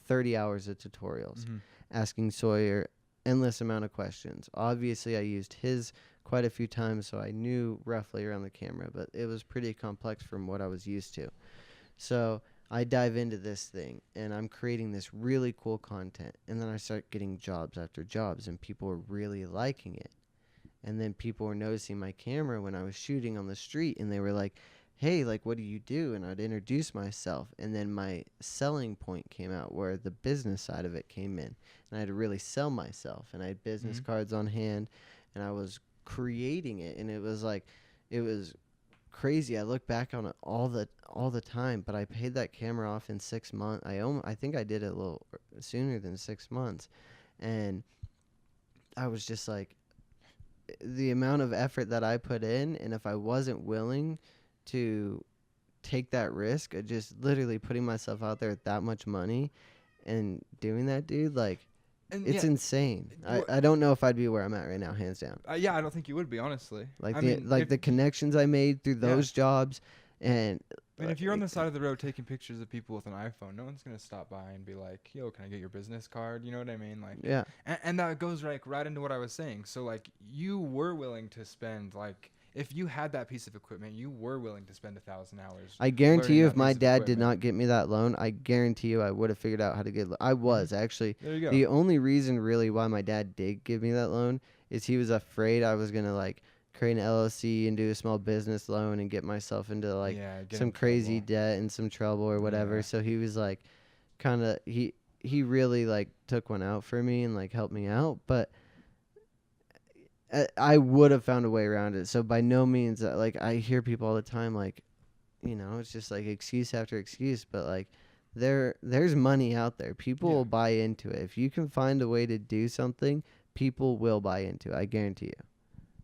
30 hours of tutorials, Mm-hmm. asking Sawyer endless amount of questions. Obviously, I used his quite a few times, so I knew roughly around the camera, but it was pretty complex from what I was used to. So I dive into this thing and I'm creating this really cool content. And then I start getting jobs after jobs and people are really liking it. And then people were noticing my camera when I was shooting on the street and they were like, hey, like, what do you do? And I'd introduce myself. And then my selling point came out where the business side of it came in. And I had to really sell myself. And I had business Mm-hmm. cards on hand and I was creating it. And it was like, it was crazy. I look back on it all the time, but I paid that camera off in 6 months. I think I did it a little sooner than 6 months, and I was just like, the amount of effort that I put in, and if I wasn't willing to take that risk of just literally putting myself out there with that much money and doing that, dude, like And it's yeah, insane. wha- I don't know if I'd be where I'm at right now, hands down. yeah, I don't think you would be, honestly. Like I mean, if the connections I made through yeah, those jobs, and I mean, if you're on the side of the road taking pictures of people with an iPhone, no one's gonna stop by and be like, "Yo, can I get your business card?" You know what I mean? Like, yeah, and that goes right into what I was saying. So like, you were willing to spend like, if you had that piece of equipment, you were willing to spend 1,000 hours. I guarantee Learning you, that if my piece of dad did equipment. not get me that loan, I guarantee you I would have figured out how to get. I was actually There you go. the only reason really why my dad did give me that loan is he was afraid I was gonna like create an LLC and do a small business loan and get myself into like Yeah, get some in crazy trouble. debt and some trouble or whatever. Yeah. So he was like, kind of he really like took one out for me and like helped me out, but I would have found a way around it. So by no means, like I hear people all the time, like, you know, it's just like excuse after excuse. But like, there's money out there. People Yeah. will buy into it. If you can find a way to do something, people will buy into it. I guarantee you.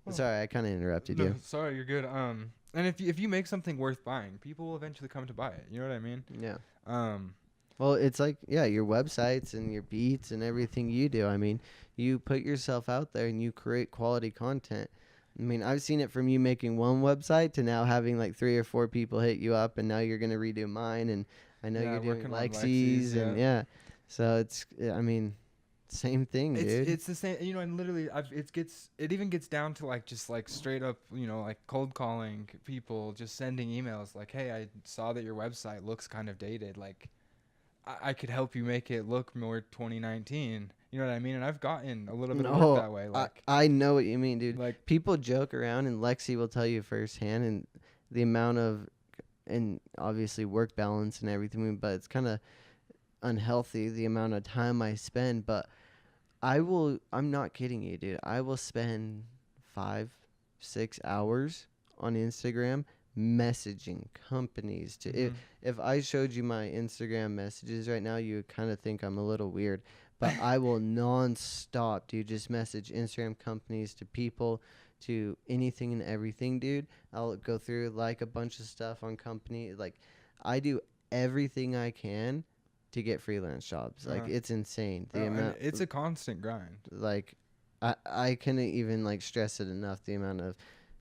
Well, Sorry, I kind of interrupted No, you. sorry, you're good. And if you make something worth buying, people will eventually come to buy it. You know what I mean? Yeah. Um, Well, it's like, yeah, your websites and your beats and everything you do. I mean, you put yourself out there and you create quality content. I mean, I've seen it from you making one website to now having like 3 or 4 people hit you up, and now you're going to redo mine. And I know yeah, you're doing working on Lexi's, Lexi's, and yeah. yeah. So it's, I mean, same thing, dude. It's the same, you know, and literally, it even gets down to like just like straight up, you know, like cold calling people, just sending emails like, hey, I saw that your website looks kind of dated, like I could help you make it look more 2019. You know what I mean? And I've gotten a little bit of work that way, like I know what you mean, dude. like People joke around, and Lexi will tell you firsthand, and the amount of, and obviously work balance and everything, but it's kind of unhealthy the amount of time I spend. But I'm not kidding you, dude. I will spend 5, 6 hours on Instagram messaging companies to mhm. if I showed you my Instagram messages right now, you would kind of think I'm a little weird. But I will non-stop, dude, just message Instagram companies to people, to anything and everything, dude. I'll go through like a bunch of stuff on company. Like I do everything I can to get freelance jobs. Like Uh-huh. it's insane. Oh, The and amount it's a constant grind. like I couldn't even like stress it enough, the amount of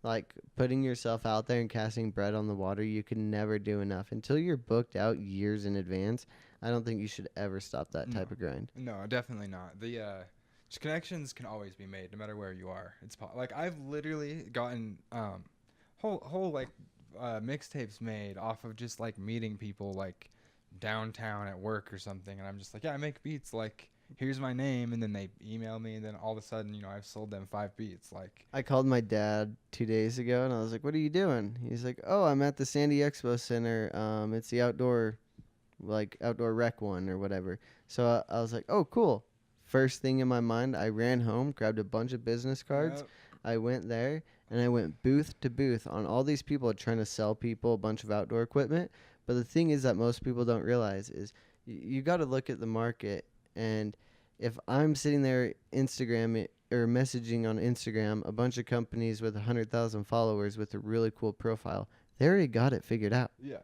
like putting yourself out there and casting bread on the water. You can never do enough until you're booked out years in advance. I don't think you should ever stop that No. type of grind. No, definitely not. The just connections can always be made no matter where you are. Like I've literally gotten whole like mixtapes made off of just like meeting people like downtown at work or something, and I'm just like, yeah, I make beats, like here's my name, and then they email me, and then all of a sudden, you know, I've sold them 5 beats. Like I called my dad 2 days ago and I was like, "What are you doing?" He's like, "Oh, I'm at the Sandy Expo Center. It's the outdoor rec one or whatever." So I was like, "Oh, cool." First thing in my mind, I ran home, grabbed a bunch of business cards. Yep. I went there and I went booth to booth on all these people trying to sell people a bunch of outdoor equipment. But the thing is that most people don't realize is you got to look at the market. And if I'm sitting there or messaging on Instagram a bunch of companies with 100,000 followers with a really cool profile, they already got it figured out. Yeah.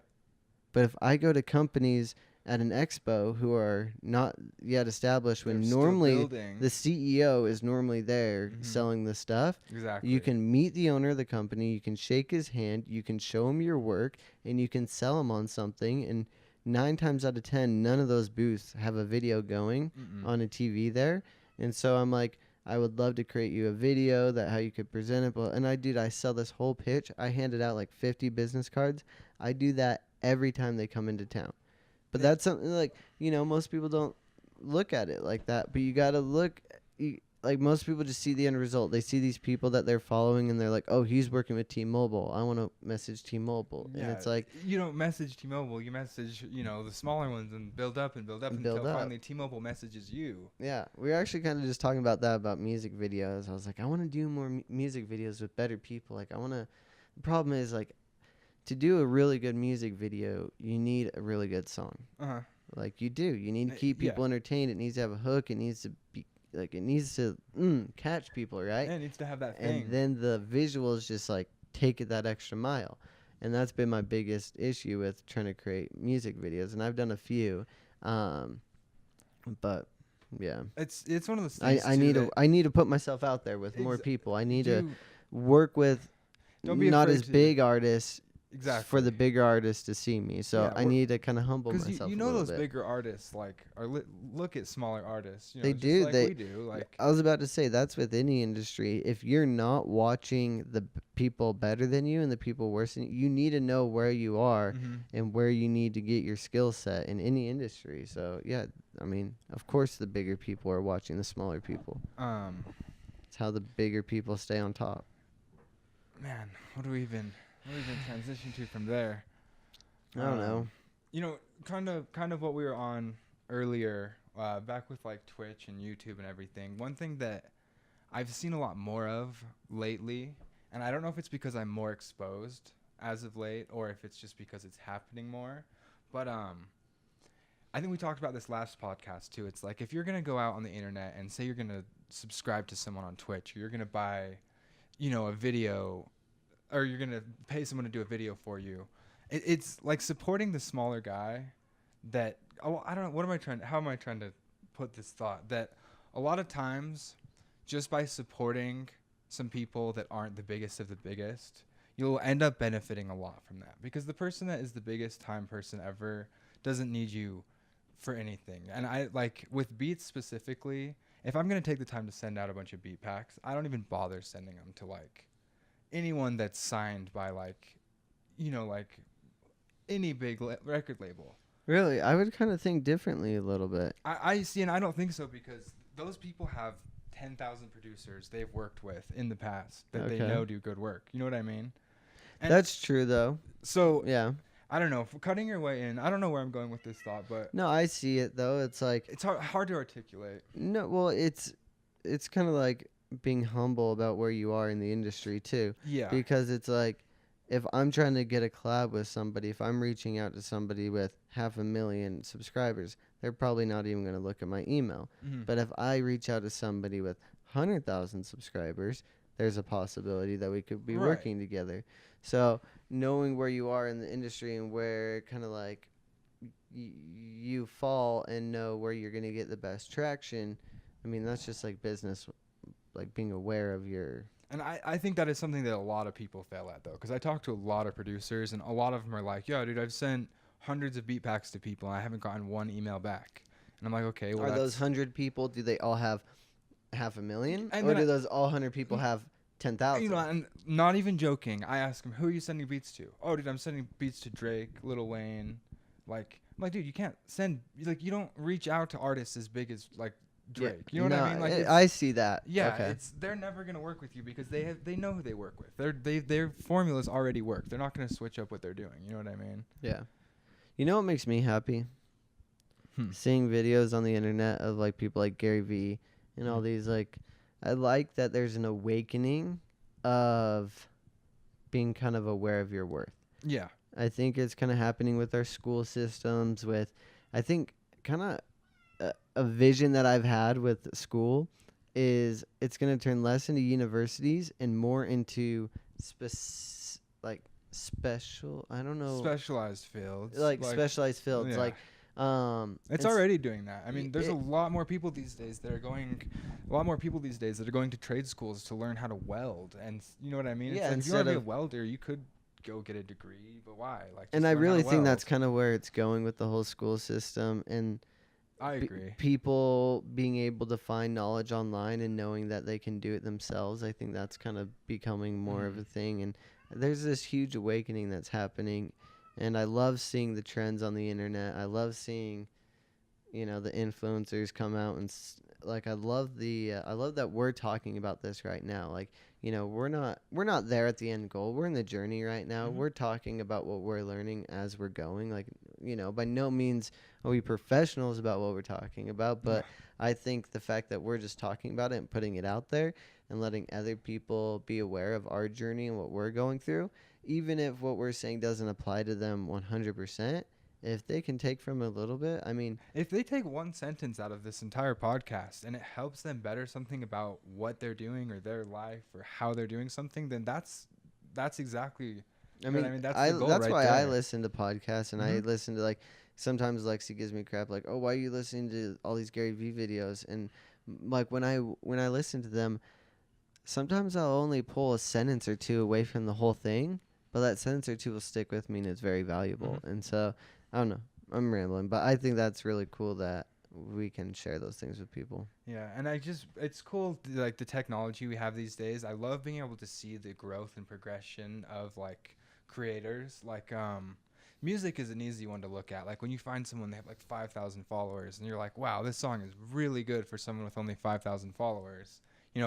But if I go to companies at an expo who are not yet established, when normally the CEO is normally there selling the stuff, Exactly. you can meet the owner of the company, you can shake his hand, you can show him your work, and you can sell him on something. And 9 times out of 10, none of those booths have a video going on a TV there. And so I'm like, I would love to create you a video that how you could present it. And I sell this whole pitch. I handed out like 50 business cards. I do that every time they come into town. But that's something like, most people don't look at it like that. But you got to look, like most people just see the end result. They see these people that they're following and they're like, oh, he's working with T-Mobile. I want to message T-Mobile. Yeah, and it's like, you don't message T-Mobile. You message, the smaller ones and build up until finally T-Mobile messages you. Yeah. We were actually kind of just talking about that, about music videos. I was like, I want to do more music videos with better people. Like, the problem is like, to do a really good music video, you need a really good song. Like you do. You need to keep people entertained. It needs to have a hook. It needs to be like, it needs to catch people, right? Yeah, it needs to have that thing. And then the visuals just like take it that extra mile. And that's been my biggest issue with trying to create music videos. And I've done a few. But yeah. It's one of those things. I need to put myself out there with more people. I need to work with not as big artists. Exactly. For the bigger artists to see me. So I need to kind of humble myself because those bigger artists like look at smaller artists. They do. Like we do. Like I was about to say, that's with any industry. If you're not watching the people better than you and the people worse than you, you need to know where you are and where you need to get your skill set in any industry. So yeah, I mean, of course the bigger people are watching the smaller people. It's how the bigger people stay on top. Man, what do we even transition to from there? I don't know. Kind of what we were on earlier, back with like Twitch and YouTube and everything. One thing that I've seen a lot more of lately, and I don't know if it's because I'm more exposed as of late or if it's just because it's happening more, but I think we talked about this last podcast too. It's like if you're going to go out on the internet and say you're going to subscribe to someone on Twitch, or you're going to buy, a video, or you're going to pay someone to do a video for you. It's like supporting the smaller guy that, I don't know, how am I trying to put this thought? That a lot of times, just by supporting some people that aren't the biggest of the biggest, you'll end up benefiting a lot from that. Because the person that is the biggest time person ever doesn't need you for anything. And I, like, with beats specifically, if I'm going to take the time to send out a bunch of beat packs, I don't even bother sending them to, like, anyone that's signed by like any big record label. Really? I would kind of think differently a little bit. I see, and I don't think so, because those people have 10,000 producers they've worked with in the past that they know do good work. You know what I mean? And that's true though. So yeah, I don't know, for cutting your way in, I don't know where I'm going with this thought, but no, I see it though. It's like it's hard to articulate. No, well, it's kind of like being humble about where you are in the industry too. Yeah. Because it's like, if I'm trying to get a collab with somebody, if I'm reaching out to somebody with 500,000 subscribers, they're probably not even going to look at my email. But if I reach out to somebody with 100,000 subscribers, there's a possibility that we could be working together. So knowing where you are in the industry and where kind of like you fall and know where you're going to get the best traction, I mean, that's just like business, like being aware of your... And I think that is something that a lot of people fail at, though, because I talk to a lot of producers, and a lot of them are like, yo, dude, I've sent hundreds of beat packs to people, and I haven't gotten one email back. And I'm like, okay, well, are those 100 people, do they all have 500,000? Or do those all 100 people have 10,000? And not even joking, I ask them, who are you sending beats to? Oh, dude, I'm sending beats to Drake, Lil Wayne. Like, I'm like, dude, you can't send... Like, you don't reach out to artists as big as, like, Drake. You know what I mean? Like, I see that. Yeah, okay. They're never gonna work with you because they know who they work with. Their formulas already work. They're not gonna switch up what they're doing. You know what I mean? Yeah. You know what makes me happy? Seeing videos on the internet of like people like Gary Vee and all these, like, I like that there's an awakening of being kind of aware of your worth. Yeah. I think it's kind of happening with our school systems. I think kind of a vision that I've had with school is it's going to turn less into universities and more into like special. I don't know, Specialized fields. like specialized fields. Yeah. Like It's already doing that. I mean, there's a it- lot more people these days that are going to trade schools to learn how to weld, and you know what I mean. Yeah, It's like if you want instead to be a of- welder, you could go get a degree, but why? Like, and just I learn how really to think that's weld. kind of where it's going with the whole school system and I agree. people being able to find knowledge online and knowing that they can do it themselves. I think that's kind of becoming more of a thing, and there's this huge awakening that's happening, and I love seeing the trends on the internet. I love seeing, the influencers come out and like I love that we're talking about this right now. Like, we're not there at the end goal. We're in the journey right now. Mhm. We're talking about what we're learning as we're going. Like, by no means are we professionals about what we're talking about, but I think the fact that we're just talking about it and putting it out there and letting other people be aware of our journey and what we're going through, even if what we're saying doesn't apply to them 100%, if they can take from a little bit, I mean, If they take one sentence out of this entire podcast and it helps them better something about what they're doing or their life or how they're doing something, then that's exactly. I You know what mean, I mean? That's the goal that's right why I there. listen to podcasts and I Mhm. listen to, like, sometimes Lexi gives me crap like, "Oh, why are you listening to all these Gary Vee videos?" And like when I listen to them, sometimes I'll only pull a sentence or two away from the whole thing, but that sentence or two will stick with me and it's very valuable. Mhm. And so, I don't know. I'm rambling, but I think that's really cool that we can share those things with people. Yeah, and it's cool, like the technology we have these days. I love being able to see the growth and progression of like creators. Like music is an easy one to look at. Like when you find someone, they have like 5,000 followers and you're like, wow, this song is really good for someone with only 5,000 followers.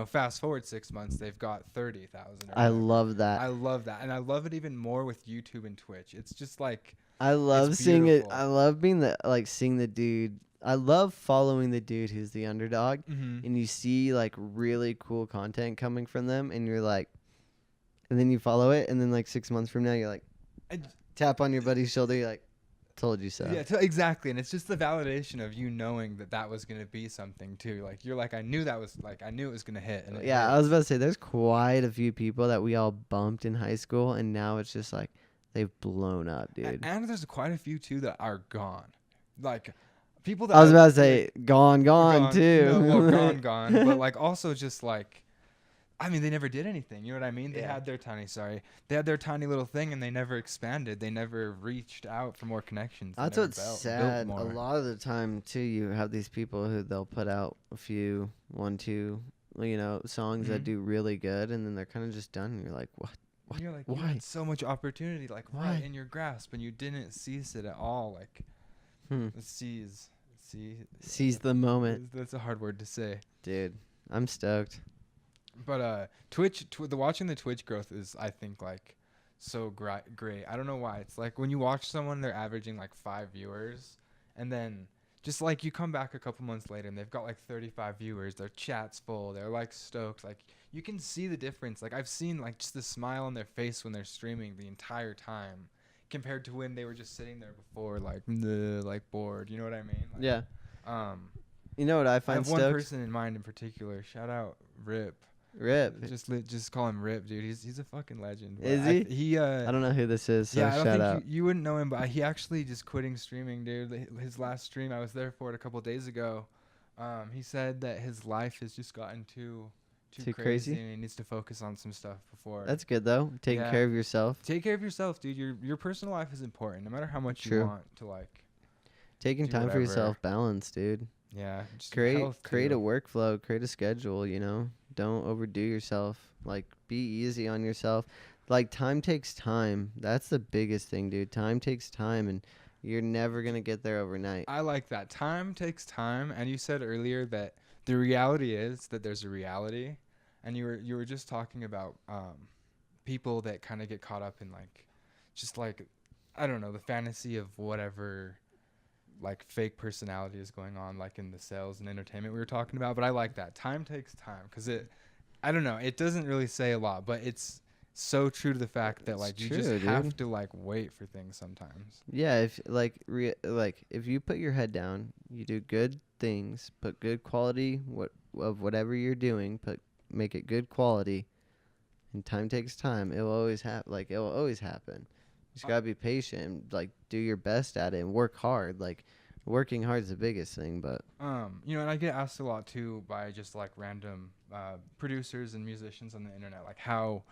Fast forward 6 months, they've got 30,000. I love that. I love that. And I love it even more with YouTube and Twitch. It's just like, I love it's seeing it. beautiful. I love seeing the dude. I love following the dude who's the underdog, and you see like really cool content coming from them, and you're like, and then you follow it, and then like 6 months from now, you're like, tap on your buddy's shoulder, you're like, told you so. Yeah, exactly. And it's just the validation of you knowing that was going to be something too. Like you're like, I knew it was going to hit. And it Yeah, hit. I was about to say, there's quite a few people that we all bumped in high school, and now it's just like they've blown up, dude. And there's quite a few too that are gone. Like people that I was about to say, gone too. No, well, gone. But like also just like, I mean, they never did anything. You know what I mean? They had their tiny little thing, and they never expanded. They never reached out for more connections. That's what's sad. A lot of the time, too, you have these people who they'll put out a few, 1, 2, songs that do really good, and then they're kind of just done. And you're like, what? And you're like, why? you had so much opportunity, like Why? right in your grasp, and you didn't seize it at all. Like, seize the moment. That's a hard word to say. Dude, I'm stoked. But watching the Twitch growth is, I think, like so great. I don't know why. It's like when you watch someone, they're averaging like 5 viewers, and then just like you come back a couple months later and they've got like 35 viewers. Their chat's full. They're like stoked. Like you can see the difference. Like I've seen like just the smile on their face when they're streaming the entire time, compared to when they were just sitting there before, like bored. You know what I mean? Like, Yeah. You know what I I find have stoked? one person in mind in particular. Shout out Rip. Just call him Rip, dude. He's a fucking legend. But Is he? He I don't know who this is, so yeah, I don't shout think out. you wouldn't know him, but he actually just quitting streaming, dude. His last stream, I was there for it a couple days ago. He said that his life has just gotten too crazy, and he needs to focus on some stuff before. That's good, though. Taking care of yourself. Take care of yourself, dude. Your personal life is important, no matter how much True. you want to like. Taking do time for whatever. yourself, balance, dude. Yeah, just Create health, a too. workflow, create a schedule, Don't overdo yourself. Like, be easy on yourself. Like, time takes time. That's the biggest thing, dude. Time takes time, and you're never going to get there overnight. I like that. Time takes time, and you said earlier that the reality is that there's a reality, and you were just talking about people that kind of get caught up in like, just like, I don't know, the fantasy of whatever like fake personality is going on, like in the sales and entertainment we were talking about. But I like that. Time takes time, because I don't know. It doesn't really say a lot, but it's so true to the fact that It's like you true, just dude. have to like wait for things sometimes. Yeah, if like if you put your head down, you do good things, put good quality of whatever you're doing, make it good quality, and time takes time. It will always it will always happen. You just Uh, gotta be patient, and, like do your best at it and work hard. Like working hard is the biggest thing, but You know, and I get asked a lot too by just like random producers and musicians on the internet, like how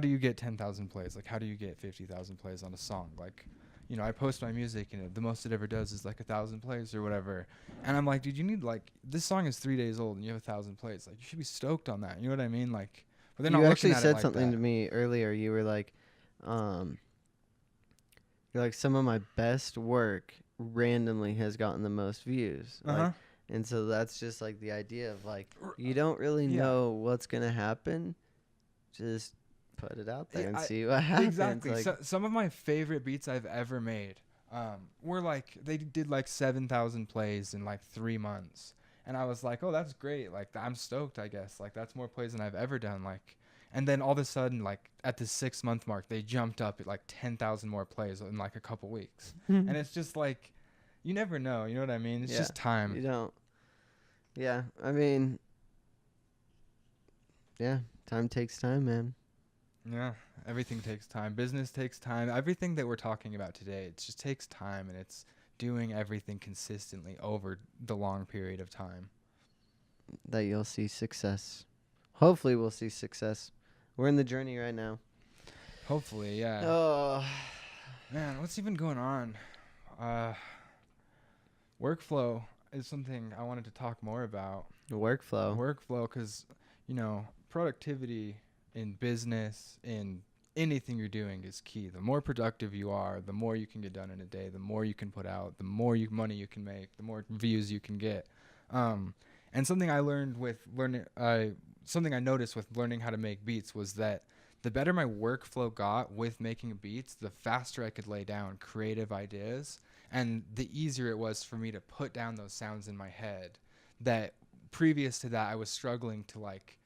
do you get 10,000 plays? Like how do you get 50,000 plays on a song? Like, you know, I post my music and the most it ever does is like 1,000 plays or whatever, and I'm like, dude, you need like this song is 3 days old and you have 1,000 plays. Like you should be stoked on that. You know what I mean? Like, but they're you not looking actually at it said like something that. to me earlier. You were like, um, you're like some of my best work randomly has gotten the most views. Uh Like, huh. and so that's just like the idea of like you don't really Yeah. know what's gonna happen. Just put it out there and I see what happens. Exactly. Like, So, some of my favorite beats I've ever made were like they did like 7,000 plays in like 3 months, and I was like, oh, that's great. Like I'm stoked. I guess like that's more plays than I've ever done. Like, and then all of a sudden, like at the 6 month mark, they jumped up at like 10,000 more plays in like a couple weeks, and it's just like you never know. You know what I mean? It's yeah, just you time. don't. Yeah, I mean, yeah, time takes time, man. Yeah, everything takes time. Business takes time. Everything that we're talking about today, it just takes time, and it's doing everything consistently over the long period of time. That you'll see success. Hopefully, we'll see success. We're in the journey right now. Hopefully, yeah. Oh, Man, what's even going on? Uh, Workflow is something I wanted to talk more about. workflow. Workflow, because, you know, productivity in business, in anything you're doing is key. The more productive you are, the more you can get done in a day, the more you can put out, the more money you can make, the more views you can get. And something I learned with something I noticed with learning how to make beats was that the better my workflow got with making beats, the faster I could lay down creative ideas, and the easier it was for me to put down those sounds in my head that previous to that I was struggling to like,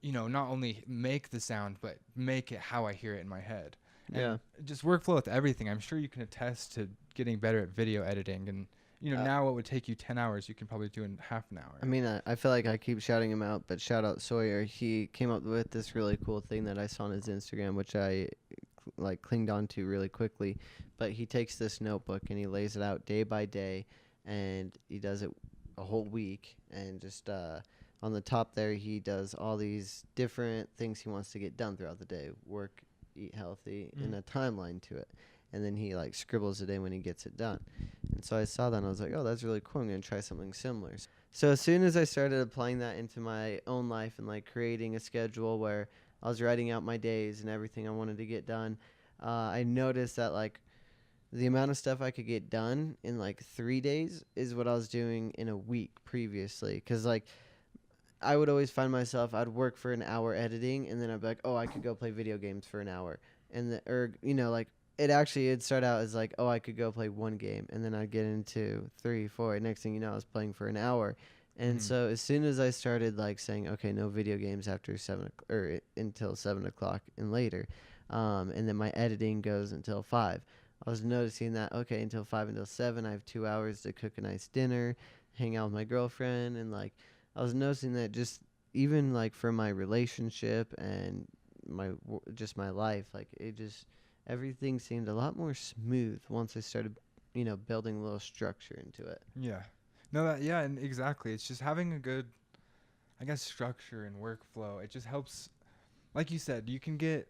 you know, not only make the sound but make it how I hear it in my head. Yeah. And just workflow with everything. I'm sure you can attest to getting better at video editing, and you know, now what would take you 10 hours you can probably do in half an hour. I mean, I feel like I keep shouting him out, but shout out Sawyer. He came up with this really cool thing that I saw on his Instagram, which I like clinged on to really quickly. But he takes this notebook and he lays it out day by day, and he does it a whole week. And just on the top there, he does all these different things he wants to get done throughout the day: work, eat healthy, and a timeline to it. And then he like scribbles it in when he gets it done. And so I saw that and I was like, oh, that's really cool. I'm going to try something similar. So as soon as I started applying that into my own life and like creating a schedule where I was writing out my days and everything I wanted to get done, I noticed that like the amount of stuff I could get done in like 3 days is what I was doing in a week previously. Because like I would always find myself, I'd work for an hour editing and then I'd be like, oh, I could go play video games for an hour. And or, you know, like, it'd start out as like, oh, I could go play one game, and then I'd get into 3, 4. Next thing you know, I was playing for an hour, and so as soon as I started like saying, okay, no video games after 7 or until 7 o'clock and later, and then my editing goes until 5. I was noticing that okay, until 5 until 7, I have 2 hours to cook a nice dinner, hang out with my girlfriend, and like I was noticing that just even like for my relationship and just my life, like it just everything seemed a lot more smooth once I started, you know, building a little structure into it. Yeah. No, yeah, and exactly. It's just having a good, I guess, structure and workflow. It just helps. Like you said, you can get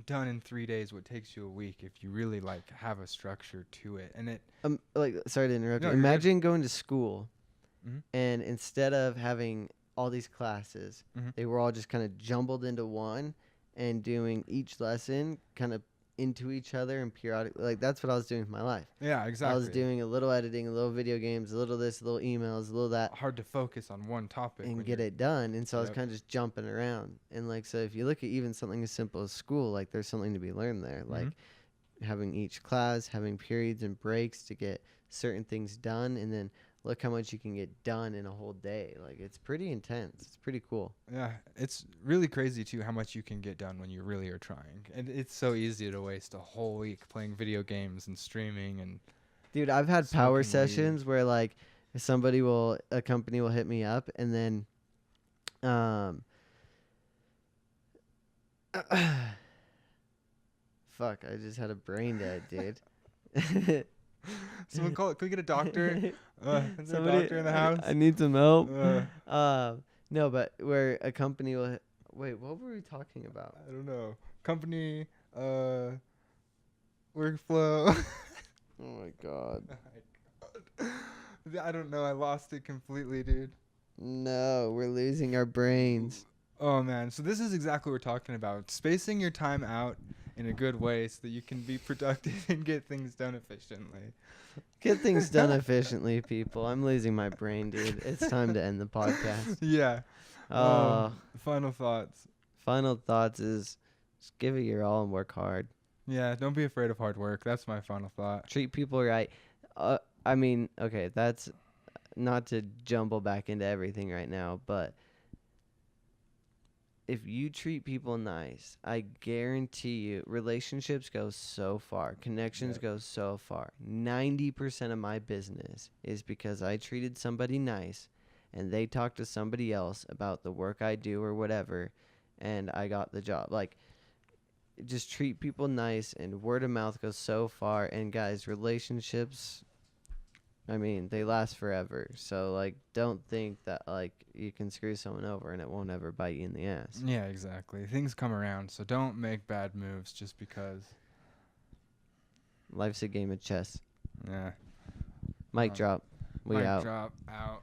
done in 3 days what takes you a week if you really like have a structure to it. And it. Like, sorry to interrupt No, you. you're good. Imagine going to school, Mhm. and instead of having all these classes, Mhm. they were all just kind of jumbled into one, and doing each lesson kind of into each other and periodically. Like that's what I was doing with my life. Yeah, exactly. I was doing a little editing, a little video games, a little this, a little emails, a little that, hard to focus on one topic and when get you're- it done. And so I was Yep. kind of just jumping around. And like, so if you look at even something as simple as school, like there's something to be learned there. Like having each class, having periods and breaks to get certain things done, and then look how much you can get done in a whole day. Like, it's pretty intense. It's pretty cool. Yeah, it's really crazy too how much you can get done when you really are trying. And it's so easy to waste a whole week playing video games and streaming and Dude, I've had power smoking weed. sessions where like a company will hit me up and then fuck, I just had a brain dead, dude. Someone call it. Can we get a doctor? Is there a Somebody, doctor in the house? I need some help. Uh, No, but where a company will wait, what were we talking about? I don't know. Company, workflow. Oh my god. I don't know. I lost it completely, dude. No, we're losing our brains. Oh man. So this is exactly what we're talking about. Spacing your time out in a good way so that you can be productive and get things done efficiently. Get things done efficiently, people. I'm losing my brain, dude. It's time to end the podcast. Yeah. Final thoughts. Final thoughts is just give it your all and work hard. Yeah, don't be afraid of hard work. That's my final thought. Treat people right. I mean, okay, that's not to jumble back into everything right now, but if you treat people nice, I guarantee you relationships go so far. Connections go so far. 90% of my business is because I treated somebody nice and they talked to somebody else about the work I do or whatever, and I got the job. Like, just treat people nice, and word of mouth goes so far. And guys, relationships, I mean, they last forever. So like, don't think that like you can screw someone over and it won't ever bite you in the ass. Yeah, exactly. Things come around, so don't make bad moves just because. Life's a game of chess. Yeah. Mic drop. We Mic out. drop out.